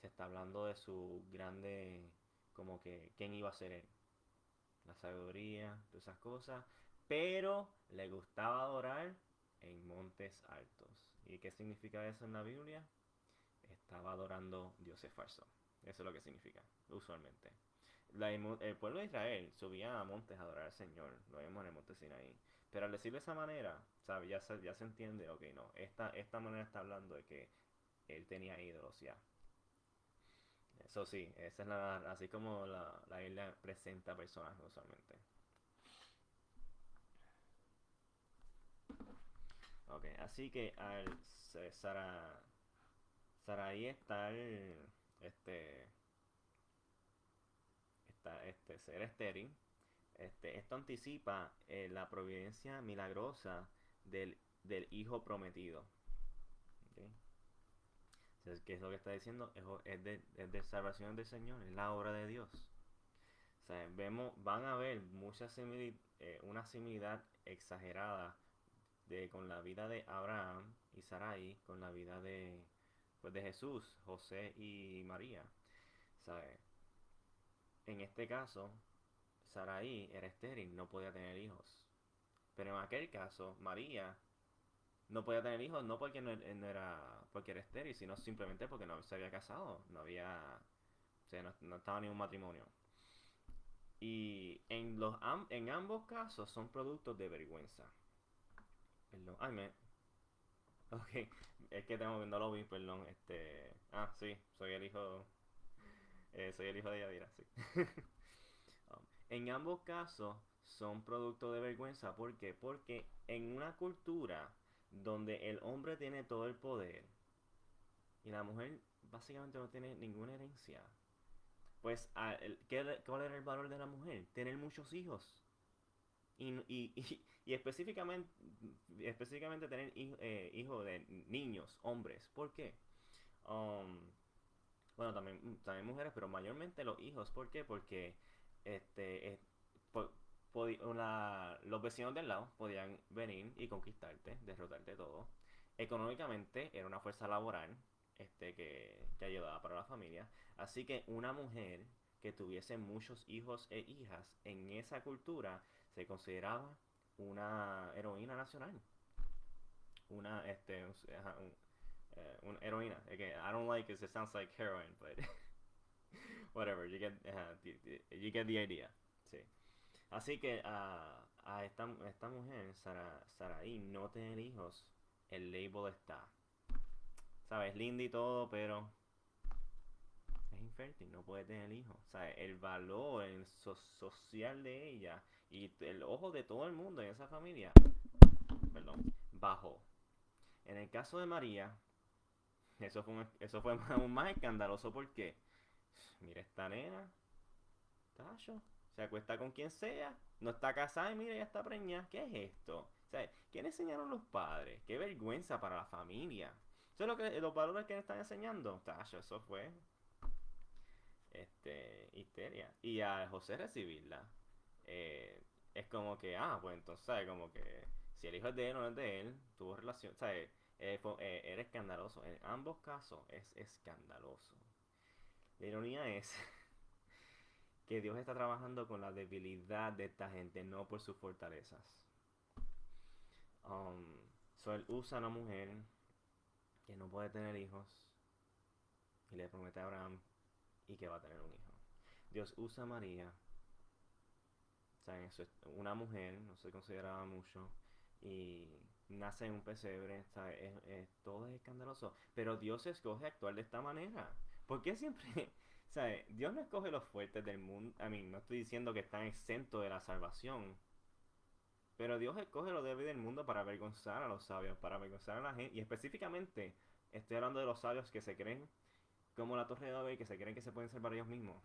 se está hablando de su grande, como que, quién iba a ser él. La sabiduría, todas esas cosas. Pero le gustaba adorar en montes altos. ¿Y qué significa eso en la Biblia? Estaba adorando dioses falsos. Eso es lo que significa, usualmente. El pueblo de Israel subía a montes a adorar al Señor. Lo vemos en el monte Sinaí. Pero al decirlo de esa manera, ¿sabe? Ya se entiende, ok, no. Esta manera está hablando de que él tenía ídolos ya. Eso sí, esa es así como la isla presenta personajes usualmente. Ok, así que Sara, Saraí este, ser estéril. Esto anticipa la providencia milagrosa del hijo prometido. ¿Ok? Entonces, ¿qué es lo que está diciendo? Es de salvación del Señor, es la obra de Dios. O sea, van a ver una similidad exagerada con la vida de Abraham y Sarai, con la vida de, pues, de Jesús, José y María. ¿Sabe? En este caso, Sarai era estéril, no podía tener hijos. Pero en aquel caso, María no podía tener hijos no porque no era porque era estéril, sino simplemente porque no se había casado, no había, o sea, no estaba ni un matrimonio. Y en ambos casos son productos de vergüenza. Perdón, ay me, ok, es que no lo vi, perdón, sí, soy el hijo de Yadira, sí. En ambos casos son producto de vergüenza. ¿Por qué? Porque en una cultura donde el hombre tiene todo el poder y la mujer básicamente no tiene ninguna herencia, pues ¿cuál era el valor de la mujer? Tener muchos hijos. Y específicamente tener hijos de niños, hombres. ¿Por qué? Um, bueno, también mujeres, pero mayormente los hijos. ¿Por qué? Porque este, eh, po- los vecinos del lado podían venir y conquistarte, derrotarte todo. Económicamente era una fuerza laboral que ayudaba para la familia. Así que una mujer que tuviese muchos hijos e hijas en esa cultura se consideraba una heroína nacional. Una, una heroína. Okay, I don't like it, it sounds like heroin, but whatever, you get the idea. Sí. Así que esta mujer, Saraí, no tener hijos, el label está. ¿Sabes? Linda y todo, pero es infértil, no puede tener hijos. ¿Sabes? El valor social de ella y el ojo de todo el mundo en esa familia, perdón, bajó. En el caso de María, eso fue aún más escandaloso porque, mira esta nena, tacho, se acuesta con quien sea, no está casada y mira, ya está preñada. ¿Qué es esto? O sea, ¿qué le enseñaron los padres? Qué vergüenza para la familia. Eso es los valores que le están enseñando. Tacho, eso fue histeria. Y a José recibirla, es como que, pues entonces, ¿sabes? Como que si el hijo es de él o no es de él, tuvo relación, ¿sabes? Era escandaloso. En ambos casos es escandaloso. La ironía es que Dios está trabajando con la debilidad de esta gente, no por sus fortalezas. Um, Él usa a una mujer que no puede tener hijos y le promete a Abraham y que va a tener un hijo. Dios usa a María, ¿saben? Eso es una mujer, no se consideraba mucho, y nace en un pesebre, ¿sabes? Todo es escandaloso. Pero Dios escoge actuar de esta manera. ¿Por qué siempre, ¿sabes? Dios no escoge los fuertes del mundo. No estoy diciendo que están exentos de la salvación. Pero Dios escoge lo débil del mundo para avergonzar a los sabios, para avergonzar a la gente. Y específicamente estoy hablando de los sabios que se creen como la Torre de Babel, que se creen que se pueden salvar ellos mismos.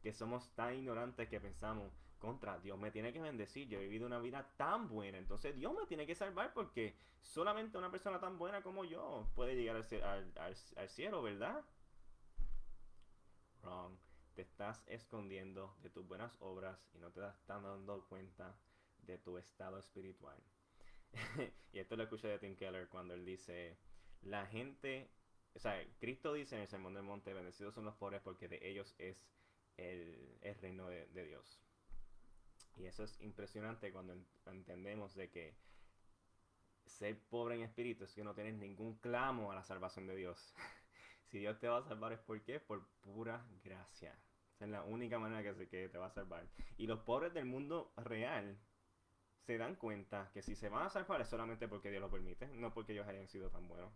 Que somos tan ignorantes que pensamos, contra, Dios me tiene que bendecir, yo he vivido una vida tan buena, entonces Dios me tiene que salvar porque solamente una persona tan buena como yo puede llegar al cielo, ¿verdad? Wrong. Te estás escondiendo de tus buenas obras y no te estás dando cuenta de tu estado espiritual. Y esto lo escuché de Tim Keller cuando él dice, la gente, o sea, Cristo dice en el Sermón del Monte, bendecidos son los pobres porque de ellos es el reino de Dios. Y eso es impresionante cuando entendemos de que ser pobre en espíritu es que no tienes ningún clamo a la salvación de Dios. Si Dios te va a salvar es porque es por pura gracia. Esa es la única manera que te va a salvar. Y los pobres del mundo real se dan cuenta que si se van a salvar es solamente porque Dios lo permite, no porque ellos hayan sido tan buenos.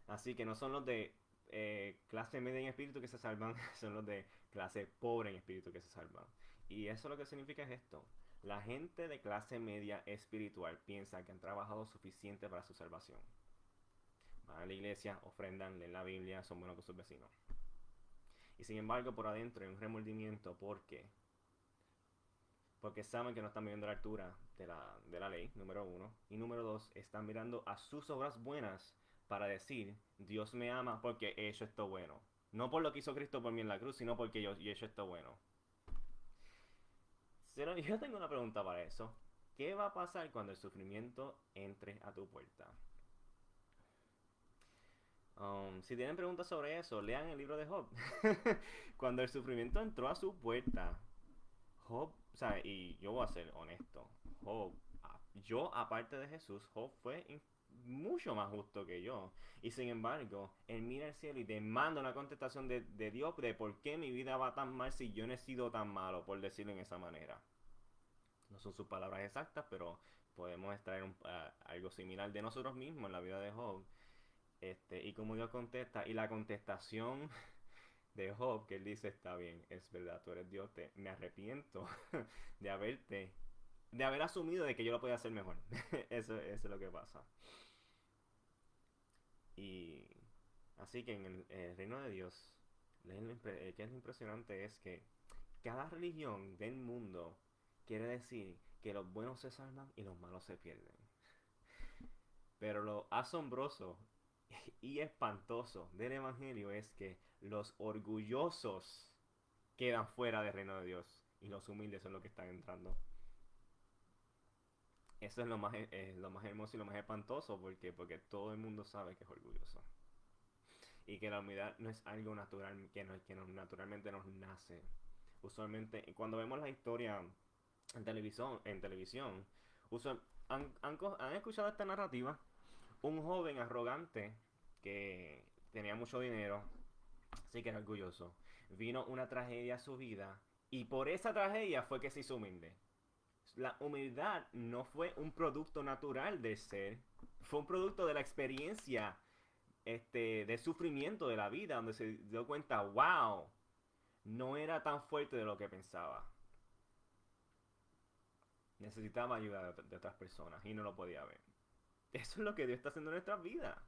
Así que no son los de clase media en espíritu que se salvan, son los de clase pobre en espíritu que se salvan. Y eso lo que significa es esto. La gente de clase media espiritual piensa que han trabajado suficiente para su salvación. Van a la iglesia, ofrendan, leen la Biblia, son buenos con sus vecinos. Y sin embargo, por adentro hay un remordimiento. ¿Por qué? Porque saben que no están viviendo a la altura de la ley, número uno. Y número dos, están mirando a sus obras buenas para decir, Dios me ama porque he hecho esto bueno. No por lo que hizo Cristo por mí en la cruz, sino porque yo he hecho esto bueno. Pero yo tengo una pregunta para eso. ¿qué va a pasar cuando el sufrimiento entre a tu puerta? Si tienen preguntas sobre eso, lean el libro de Job. Cuando el sufrimiento entró a su puerta, Job, o sea, y yo voy a ser honesto, Job, yo aparte de Jesús, Job fue mucho más justo que yo. Y sin embargo, él mira al cielo y demanda una contestación de Dios de por qué mi vida va tan mal si yo no he sido tan malo, por decirlo en esa manera. No son sus palabras exactas, pero podemos extraer algo similar de nosotros mismos en la vida de Job. Y como Dios contesta, y la contestación de Job, que él dice, está bien, es verdad, tú eres Dios, me arrepiento de de haber asumido de que yo lo podía hacer mejor. Eso es lo que pasa. Y así que en el reino de Dios, que es impresionante es que cada religión del mundo quiere decir que los buenos se salvan y los malos se pierden. Pero lo asombroso y espantoso del Evangelio es que los orgullosos quedan fuera del reino de Dios y los humildes son los que están entrando. Eso es lo más hermoso y lo más espantoso porque todo el mundo sabe que es orgulloso. Y que la humildad no es algo natural naturalmente nos nace. Usualmente, cuando vemos la historia en televisión han escuchado esta narrativa. Un joven arrogante que tenía mucho dinero, así que era orgulloso. Vino una tragedia a su vida y por esa tragedia fue que se hizo humilde. La humildad no fue un producto natural del ser, fue un producto de la experiencia de sufrimiento de la vida, donde se dio cuenta, wow, no era tan fuerte de lo que pensaba. Necesitaba ayuda de otras personas y no lo podía ver. Eso es lo que Dios está haciendo en nuestras vidas.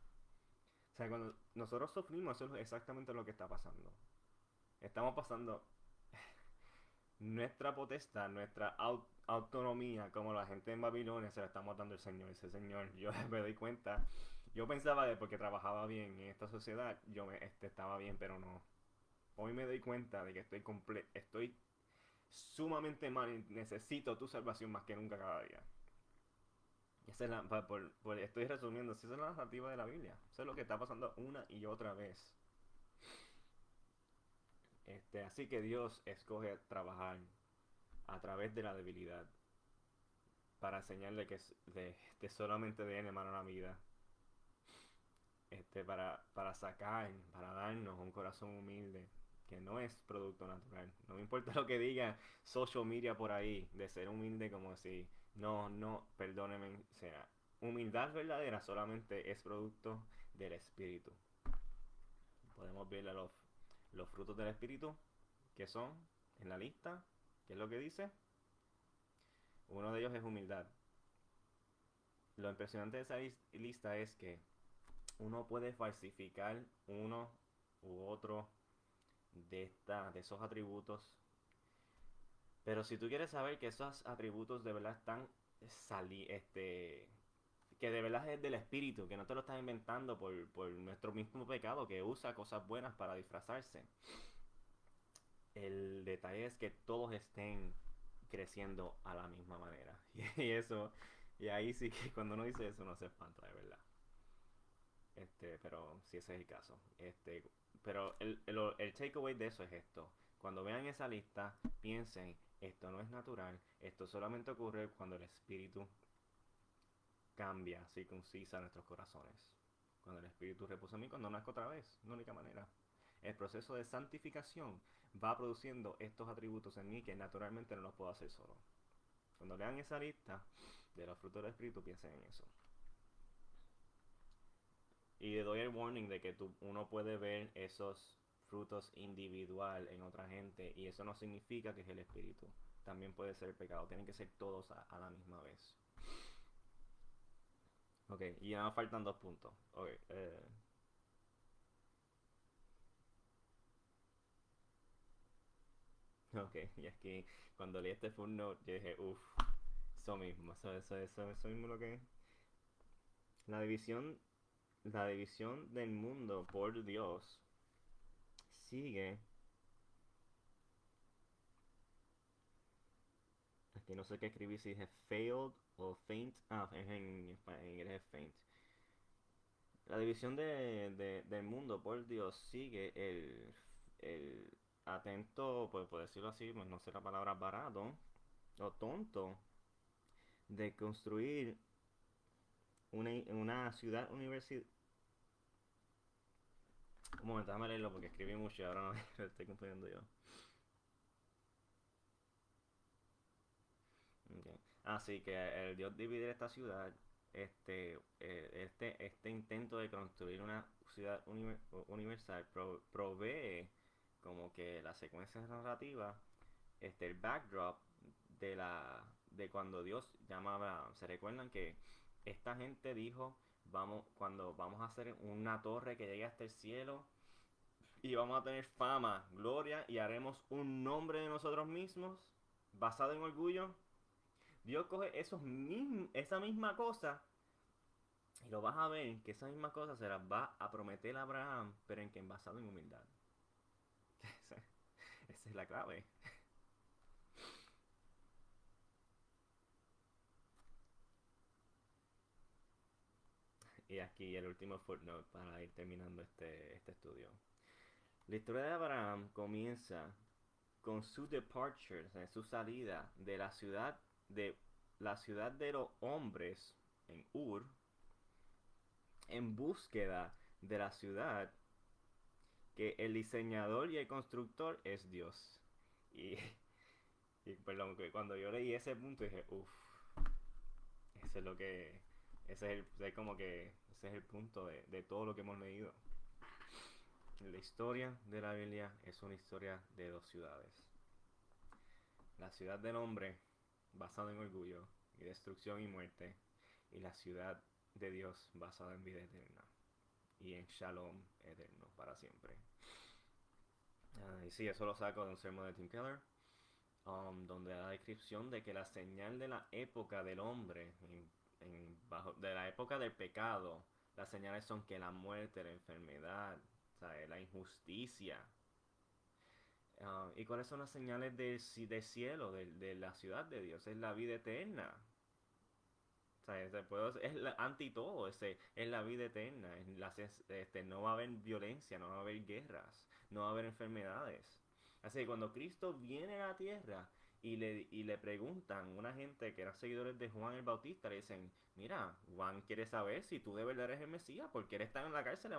O sea, cuando nosotros sufrimos, eso es exactamente lo que está pasando. Estamos pasando nuestra potestad, nuestra autonomía, como la gente en Babilonia se la estamos dando al Señor. Ese Señor, yo me doy cuenta. Yo pensaba que porque trabajaba bien en esta sociedad, estaba bien, pero no. Hoy me doy cuenta de que estoy sumamente mal y necesito tu salvación más que nunca cada día. Esa es estoy resumiendo, esa es la narrativa de la Biblia. Eso es lo que está pasando una y otra vez. Así que Dios escoge trabajar a través de la debilidad para enseñarle que solamente de Él emana la vida. Para para darnos un corazón humilde que no es producto natural. No me importa lo que diga social media por ahí, de ser humilde como si, no, perdónenme, o sea, humildad verdadera solamente es producto del Espíritu. Podemos ver los frutos del Espíritu, que son en la lista, ¿qué es lo que dice? Uno de ellos es humildad. Lo impresionante de esa lista es que uno puede falsificar uno u otro de esos atributos. Pero si tú quieres saber que esos atributos de verdad están que de verdad es del espíritu, que no te lo estás inventando por nuestro mismo pecado, que usa cosas buenas para disfrazarse. El detalle es que todos estén creciendo a la misma manera. Y ahí sí que cuando uno dice eso, uno se espanta de verdad. Pero si ese es el caso. Pero el takeaway de eso es esto. Cuando vean esa lista, piensen, esto no es natural, esto solamente ocurre cuando el espíritu cambia, circuncisa nuestros corazones. Cuando el espíritu reposa en mí, cuando nazco otra vez, no única manera. El proceso de santificación va produciendo estos atributos en mí que naturalmente no los puedo hacer solo. Cuando lean esa lista de los frutos del espíritu, piensen en eso. Y le doy el warning de que uno puede ver esos frutos individual en otra gente y eso no significa que es el espíritu. También puede ser el pecado. Tienen que ser todos a la misma vez. Ok, y ya me faltan 2 puntos. Ok, ok, y es que cuando leí este footnote yo dije, uff, eso mismo, eso mismo lo que es. La división, la división del mundo por Dios sigue. Aquí no sé qué escribir si dije failed o faint, en inglés es faint. La división del mundo por Dios sigue el atento, pues por decirlo así, pues no sé la palabra barato o tonto, de construir una ciudad universidad. Un momento, déjame leerlo porque escribí mucho y ahora no lo estoy confundiendo yo. Okay. Así que el Dios dividir esta ciudad, este intento de construir una ciudad universal provee como que la secuencia narrativa, el backdrop de cuando Dios llama a Abraham. ¿Se recuerdan que esta gente dijo, cuando vamos a hacer una torre que llegue hasta el cielo y vamos a tener fama, gloria y haremos un nombre de nosotros mismos basado en orgullo? Dios coge esa misma cosa y lo vas a ver que esa misma cosa se las va a prometer a Abraham, pero en que basado en humildad. Esa es la clave. Y aquí el último footnote para ir terminando este estudio. La historia de Abraham comienza con su departure, o sea, su salida de la ciudad de los hombres en Ur, en búsqueda de la ciudad que el diseñador y el constructor es Dios. Y, y perdón, que cuando yo leí ese punto dije, uff, ese es lo que, es como que, ese es el punto de todo lo que hemos leído. La historia de la Biblia es una historia de dos ciudades. La ciudad del hombre, basada en orgullo y destrucción y muerte, y la ciudad de Dios, basada en vida eterna y en shalom eterno para siempre. Y sí, eso lo saco de un sermón de Tim Keller, donde da la descripción de que la señal de la época del hombre, de la época del pecado, las señales son que la muerte, la enfermedad, ¿sabe? La injusticia. ¿Y cuáles son las señales del cielo, de la ciudad de Dios? Es la vida eterna. O sea, es ante todo, es la vida eterna. No va a haber violencia, no va a haber guerras, no va a haber enfermedades. Así que cuando Cristo viene a la tierra y le preguntan a una gente que eran seguidores de Juan el Bautista, le dicen, mira, Juan quiere saber si tú de verdad eres el Mesías, porque él está en la cárcel, le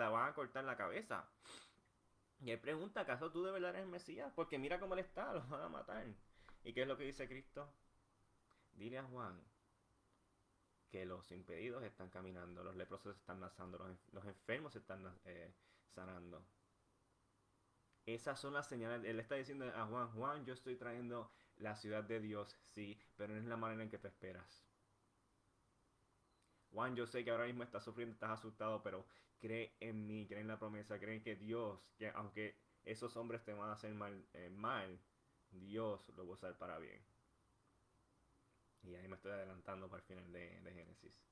van a cortar la cabeza. Y él pregunta, ¿acaso tú de verdad eres el Mesías? Porque mira cómo él está, lo van a matar. ¿Y qué es lo que dice Cristo? Dile a Juan que los impedidos están caminando, los leprosos están naciendo, los enfermos se están sanando. Esas son las señales. Él está diciendo a Juan, Juan, yo estoy trayendo la ciudad de Dios, sí, pero no es la manera en que te esperas. Juan, yo sé que ahora mismo estás sufriendo, estás asustado, pero cree en mí, cree en la promesa, cree en que Dios, que aunque esos hombres te van a hacer mal, Dios lo va a usar para bien. Y ahí me estoy adelantando para el final de Génesis.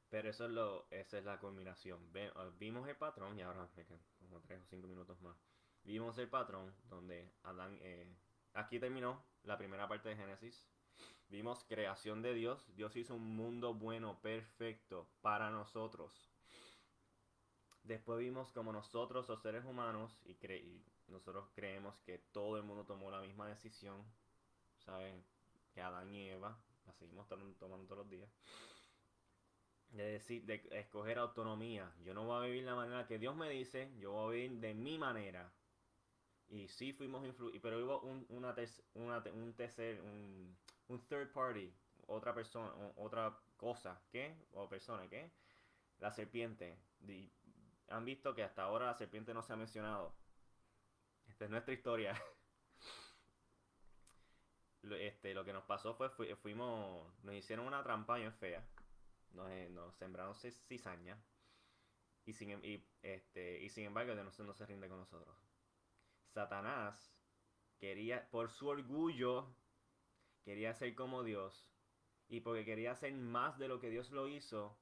Pero esa es la culminación. Vimos el patrón, y ahora me quedan como 3 o 5 minutos más. Vimos el patrón donde Adán, aquí terminó la primera parte de Génesis. Vimos creación de Dios. Dios hizo un mundo bueno, perfecto para nosotros. Después vimos como nosotros, los seres humanos, y nosotros creemos que todo el mundo tomó la misma decisión, ¿sabes? Que Adán y Eva, la seguimos tomando todos los días. De decir, de escoger autonomía. Yo no voy a vivir la manera que Dios me dice, yo voy a vivir de mi manera. Y sí fuimos influidos, pero hubo un third party, otra persona, otra cosa, ¿qué? O persona, ¿qué? La serpiente. Han visto que hasta ahora la serpiente no se ha mencionado. Esta es nuestra historia. Lo que nos pasó nos hicieron una trampa bien fea. Nos sembraron cizaña. Y sin embargo, Dios no se rinde con nosotros. Satanás quería, por su orgullo, quería ser como Dios. Y porque quería hacer más de lo que Dios lo hizo,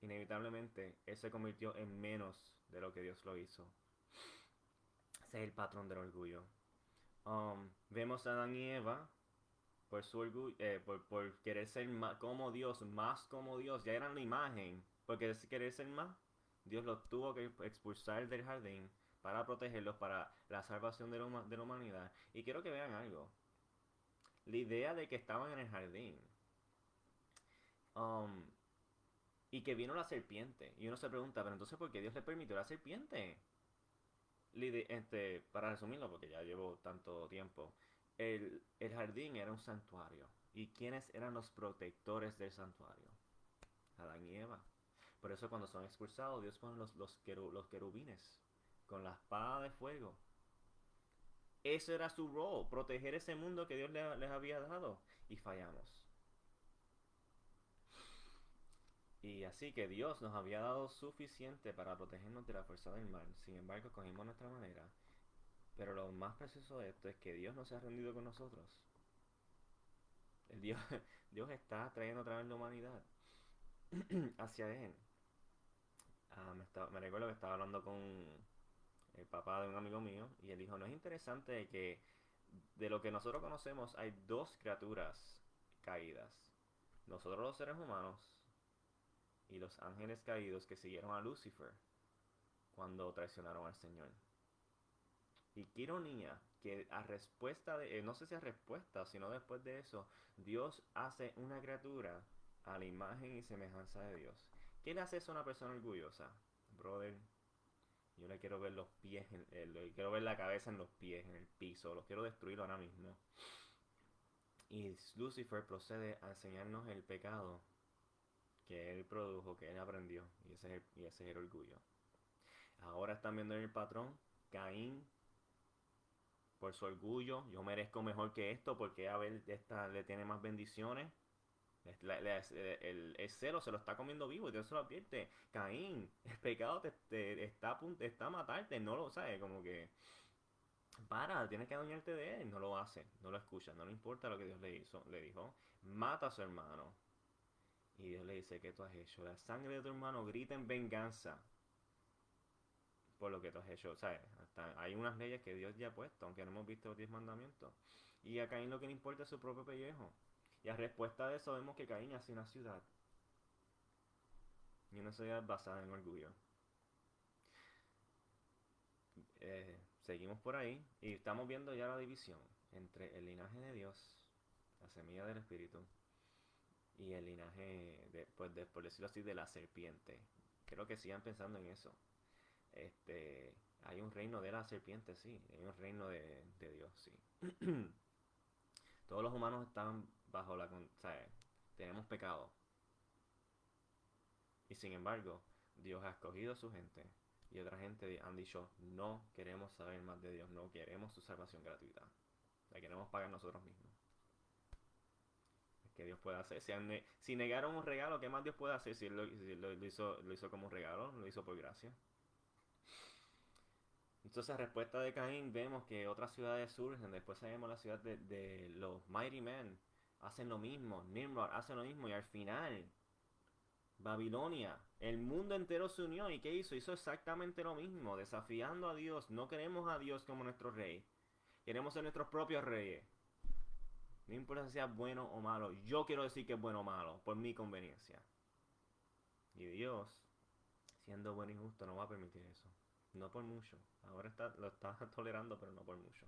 inevitablemente, él se convirtió en menos de lo que Dios lo hizo. Ese es el patrón del orgullo. Vemos a Adán y Eva por su orgullo, por querer ser como Dios, más como Dios, ya eran la imagen, porque querer ser más, Dios los tuvo que expulsar del jardín para protegerlos, para la salvación de la humanidad. Y quiero que vean algo, la idea de que estaban en el jardín, um, y que vino la serpiente, y uno se pregunta, pero entonces, ¿por qué Dios le permitió la serpiente? Para resumirlo, porque ya llevo tanto tiempo, el jardín era un santuario. ¿Y quiénes eran los protectores del santuario? Adán y Eva. Por eso cuando son expulsados, Dios pone los querubines con la espada de fuego. Ese era su rol, proteger ese mundo que Dios les había dado. Y fallamos. Y así que Dios nos había dado suficiente para protegernos de la fuerza del mal. Sin embargo, cogimos nuestra manera. Pero lo más precioso de esto es que Dios no se ha rendido con nosotros. El Dios, Dios está trayendo otra vez la humanidad hacia Él. Me recuerdo que estaba hablando con el papá de un amigo mío y él dijo, ¿no es interesante que de lo que nosotros conocemos hay dos criaturas caídas? Nosotros los seres humanos y los ángeles caídos que siguieron a Lucifer cuando traicionaron al Señor. Y qué ironía que a respuesta de, no sé si a respuesta, sino después de eso, Dios hace una criatura a la imagen y semejanza de Dios. ¿Qué le hace eso a una persona orgullosa? Brother, yo le quiero ver los pies, le quiero ver la cabeza en los pies, en el piso, lo quiero destruir ahora mismo. Y Lucifer procede a enseñarnos el pecado que él produjo, que él aprendió, y ese es el orgullo. Ahora están viendo el patrón, Caín por su orgullo, yo merezco mejor que esto porque Abel le tiene más bendiciones. El celo se lo está comiendo vivo y Dios se lo advierte. Caín, el pecado está a matarte, no lo sabe, como que tienes que adueñarte de él, no lo hace, no lo escucha, no le importa lo que Dios le dijo, mata a su hermano. Y Dios le dice, ¿qué tú has hecho? La sangre de tu hermano grita en venganza por lo que tú has hecho. O sea, hay unas leyes que Dios ya ha puesto, aunque no hemos visto los 10 mandamientos. Y a Caín lo que le importa es su propio pellejo. Y a respuesta de eso vemos que Caín hace una ciudad. Y una ciudad basada en orgullo. Seguimos por ahí y estamos viendo ya la división entre el linaje de Dios, la semilla del Espíritu, y el linaje, por decirlo así, de la serpiente. Creo que sigan pensando en eso. Hay un reino de la serpiente, sí. Hay un reino de Dios, sí. Todos los humanos están bajo o sea, tenemos pecado. Y sin embargo, Dios ha escogido a su gente. Y otra gente han dicho, no queremos saber más de Dios, no queremos su salvación gratuita. La queremos pagar nosotros mismos. ¿Qué Dios puede hacer? Si negaron un regalo, ¿qué más Dios puede hacer? Si lo hizo como un regalo, lo hizo por gracia. Entonces, a respuesta de Caín, vemos que otras ciudades surgen. Después sabemos la ciudad de los Mighty Men. Hacen lo mismo. Nimrod hace lo mismo. Y al final, Babilonia. El mundo entero se unió. ¿Y qué hizo? Hizo exactamente lo mismo. Desafiando a Dios. No queremos a Dios como nuestro rey. Queremos ser nuestros propios reyes. No importa si sea bueno o malo. Yo quiero decir que es bueno o malo. Por mi conveniencia. Y Dios, siendo bueno y justo, no va a permitir eso. No por mucho. Ahora lo está tolerando, pero no por mucho.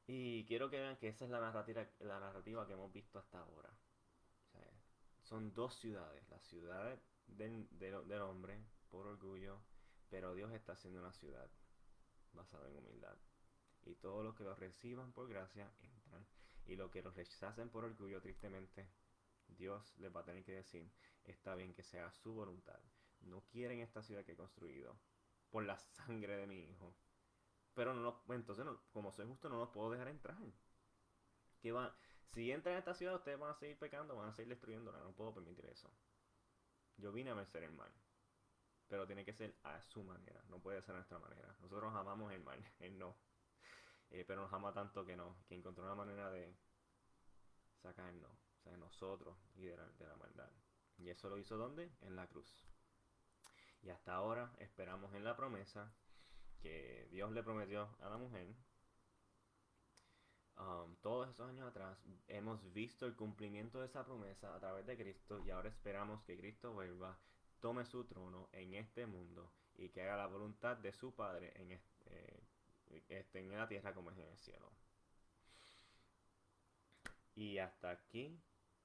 Y quiero que vean que esa es la narrativa que hemos visto hasta ahora. O sea, son dos ciudades. La ciudad del hombre, por orgullo, pero Dios está haciendo una ciudad basada en humildad. Y todos los que lo reciban por gracia entran. Y los que los rechacen por orgullo, tristemente, Dios les va a tener que decir, está bien que sea su voluntad. No quieren esta ciudad que he construido por la sangre de mi hijo. Pero entonces, como soy justo, no los puedo dejar entrar. ¿Qué va? Si entran a esta ciudad, ustedes van a seguir pecando, van a seguir destruyéndola. No puedo permitir eso. Yo vine a vencer el mal. Pero tiene que ser a su manera. No puede ser a nuestra manera. Nosotros amamos el mal. Él no. Pero nos ama tanto que no. Que encontró una manera de sacarnos. O sea, de nosotros y de la maldad. Y eso lo hizo ¿dónde? En la cruz. Y hasta ahora esperamos en la promesa que Dios le prometió a la mujer. Todos esos años atrás hemos visto el cumplimiento de esa promesa a través de Cristo y ahora esperamos que Cristo vuelva, tome su trono en este mundo y que haga la voluntad de su Padre en la tierra como es en el cielo. Y hasta aquí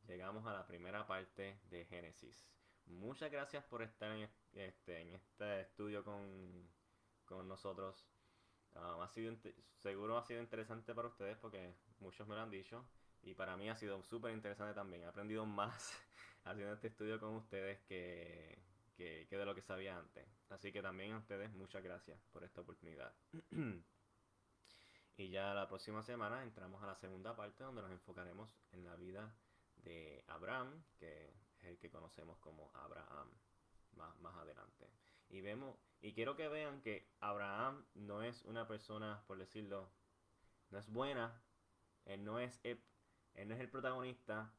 llegamos a la primera parte de Génesis. Muchas gracias por estar en este estudio con nosotros. Seguro ha sido interesante para ustedes porque muchos me lo han dicho y para mí ha sido súper interesante también. He aprendido más haciendo este estudio con ustedes que de lo que sabía antes. Así que también a ustedes muchas gracias por esta oportunidad. Y ya la próxima semana entramos a la segunda parte donde nos enfocaremos en la vida de Abraham, que es el que conocemos como Abraham más adelante. Y quiero que vean que Abraham no es una persona, por decirlo, no es buena, él no es el, él no es el protagonista,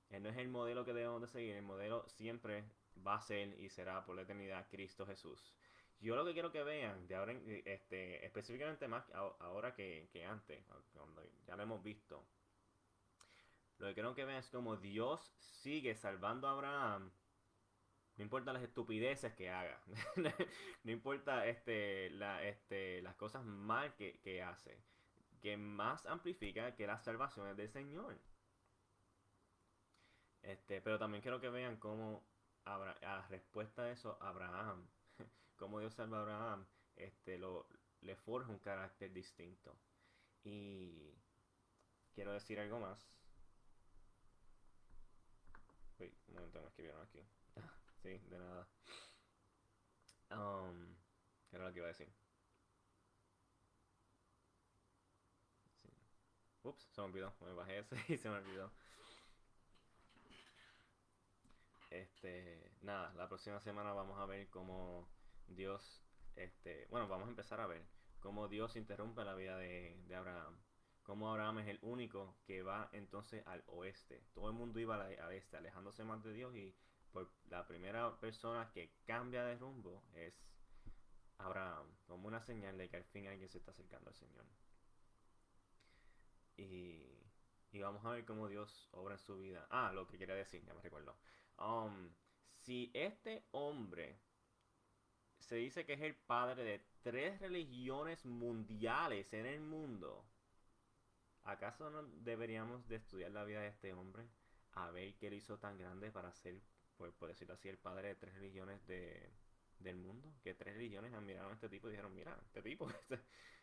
él no es el modelo que debemos de seguir, el modelo siempre va a ser y será por la eternidad Cristo Jesús. Yo lo que quiero que vean, de ahora específicamente más ahora que antes, cuando ya lo hemos visto, lo que quiero que vean es como Dios sigue salvando a Abraham. No importa las estupideces que haga. No importa las cosas mal que hace. Que más amplifica que las salvaciones del Señor. Pero también quiero que vean cómo a respuesta a eso, Abraham, cómo Dios salva a Abraham, le forja un carácter distinto. Y quiero decir algo más. Uy, un momento, me escribieron aquí. Sí, de nada. ¿Qué era lo que iba a decir? Sí. Ups, se me olvidó. Me bajé ese y se me olvidó. Nada, la próxima semana vamos a ver cómo Dios, bueno, vamos a empezar a ver cómo Dios interrumpe la vida de Abraham. Cómo Abraham es el único que va entonces al oeste. Todo el mundo iba al este, alejándose más de Dios y por la primera persona que cambia de rumbo es Abraham, como una señal de que al fin alguien se está acercando al Señor. Y, y vamos a ver cómo Dios obra en su vida. Ah, lo que quería decir, ya me recuerdo. Um, si este hombre se dice que es el padre de 3 religiones mundiales en el mundo, ¿acaso no deberíamos de estudiar la vida de este hombre? A ver qué él hizo tan grande para ser, pues, por decirlo así, el padre de 3 religiones del mundo. Que 3 religiones admiraron a este tipo y dijeron, mira, este tipo,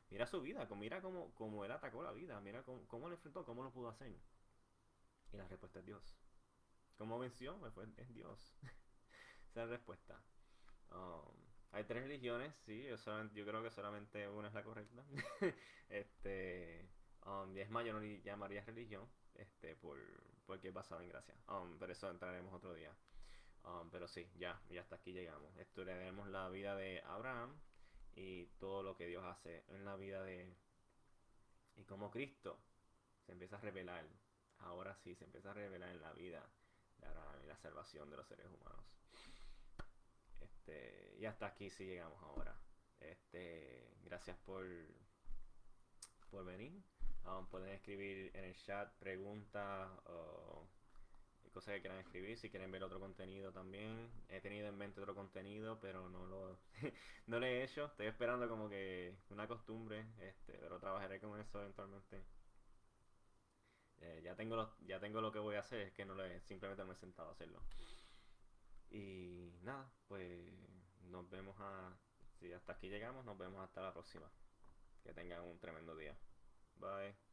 mira su vida, mira cómo él atacó la vida, mira cómo lo enfrentó, cómo lo pudo hacer. Y la respuesta es Dios. ¿Cómo venció? Es Dios. Esa es la respuesta. Um, Hay 3 religiones, sí, yo creo que solamente una es la correcta. Y es más, yo no le llamaría religión, porque es basado en gracia. Pero eso entraremos otro día. Pero sí, ya hasta aquí llegamos. Estudiaremos la vida de Abraham y todo lo que Dios hace en la vida y cómo Cristo se empieza a revelar. Ahora sí, se empieza a revelar en la vida de Abraham y la salvación de los seres humanos. Y hasta aquí sí llegamos ahora. Gracias por venir. Pueden escribir en el chat preguntas o cosas que quieran escribir. Si quieren ver otro contenido también. He tenido en mente otro contenido, pero no lo he hecho. Estoy esperando como que una costumbre, pero trabajaré con eso eventualmente. Ya tengo lo que voy a hacer, es que simplemente me he sentado a hacerlo. Y nada, pues nos vemos si hasta aquí llegamos, nos vemos hasta la próxima. Que tengan un tremendo día. Bye.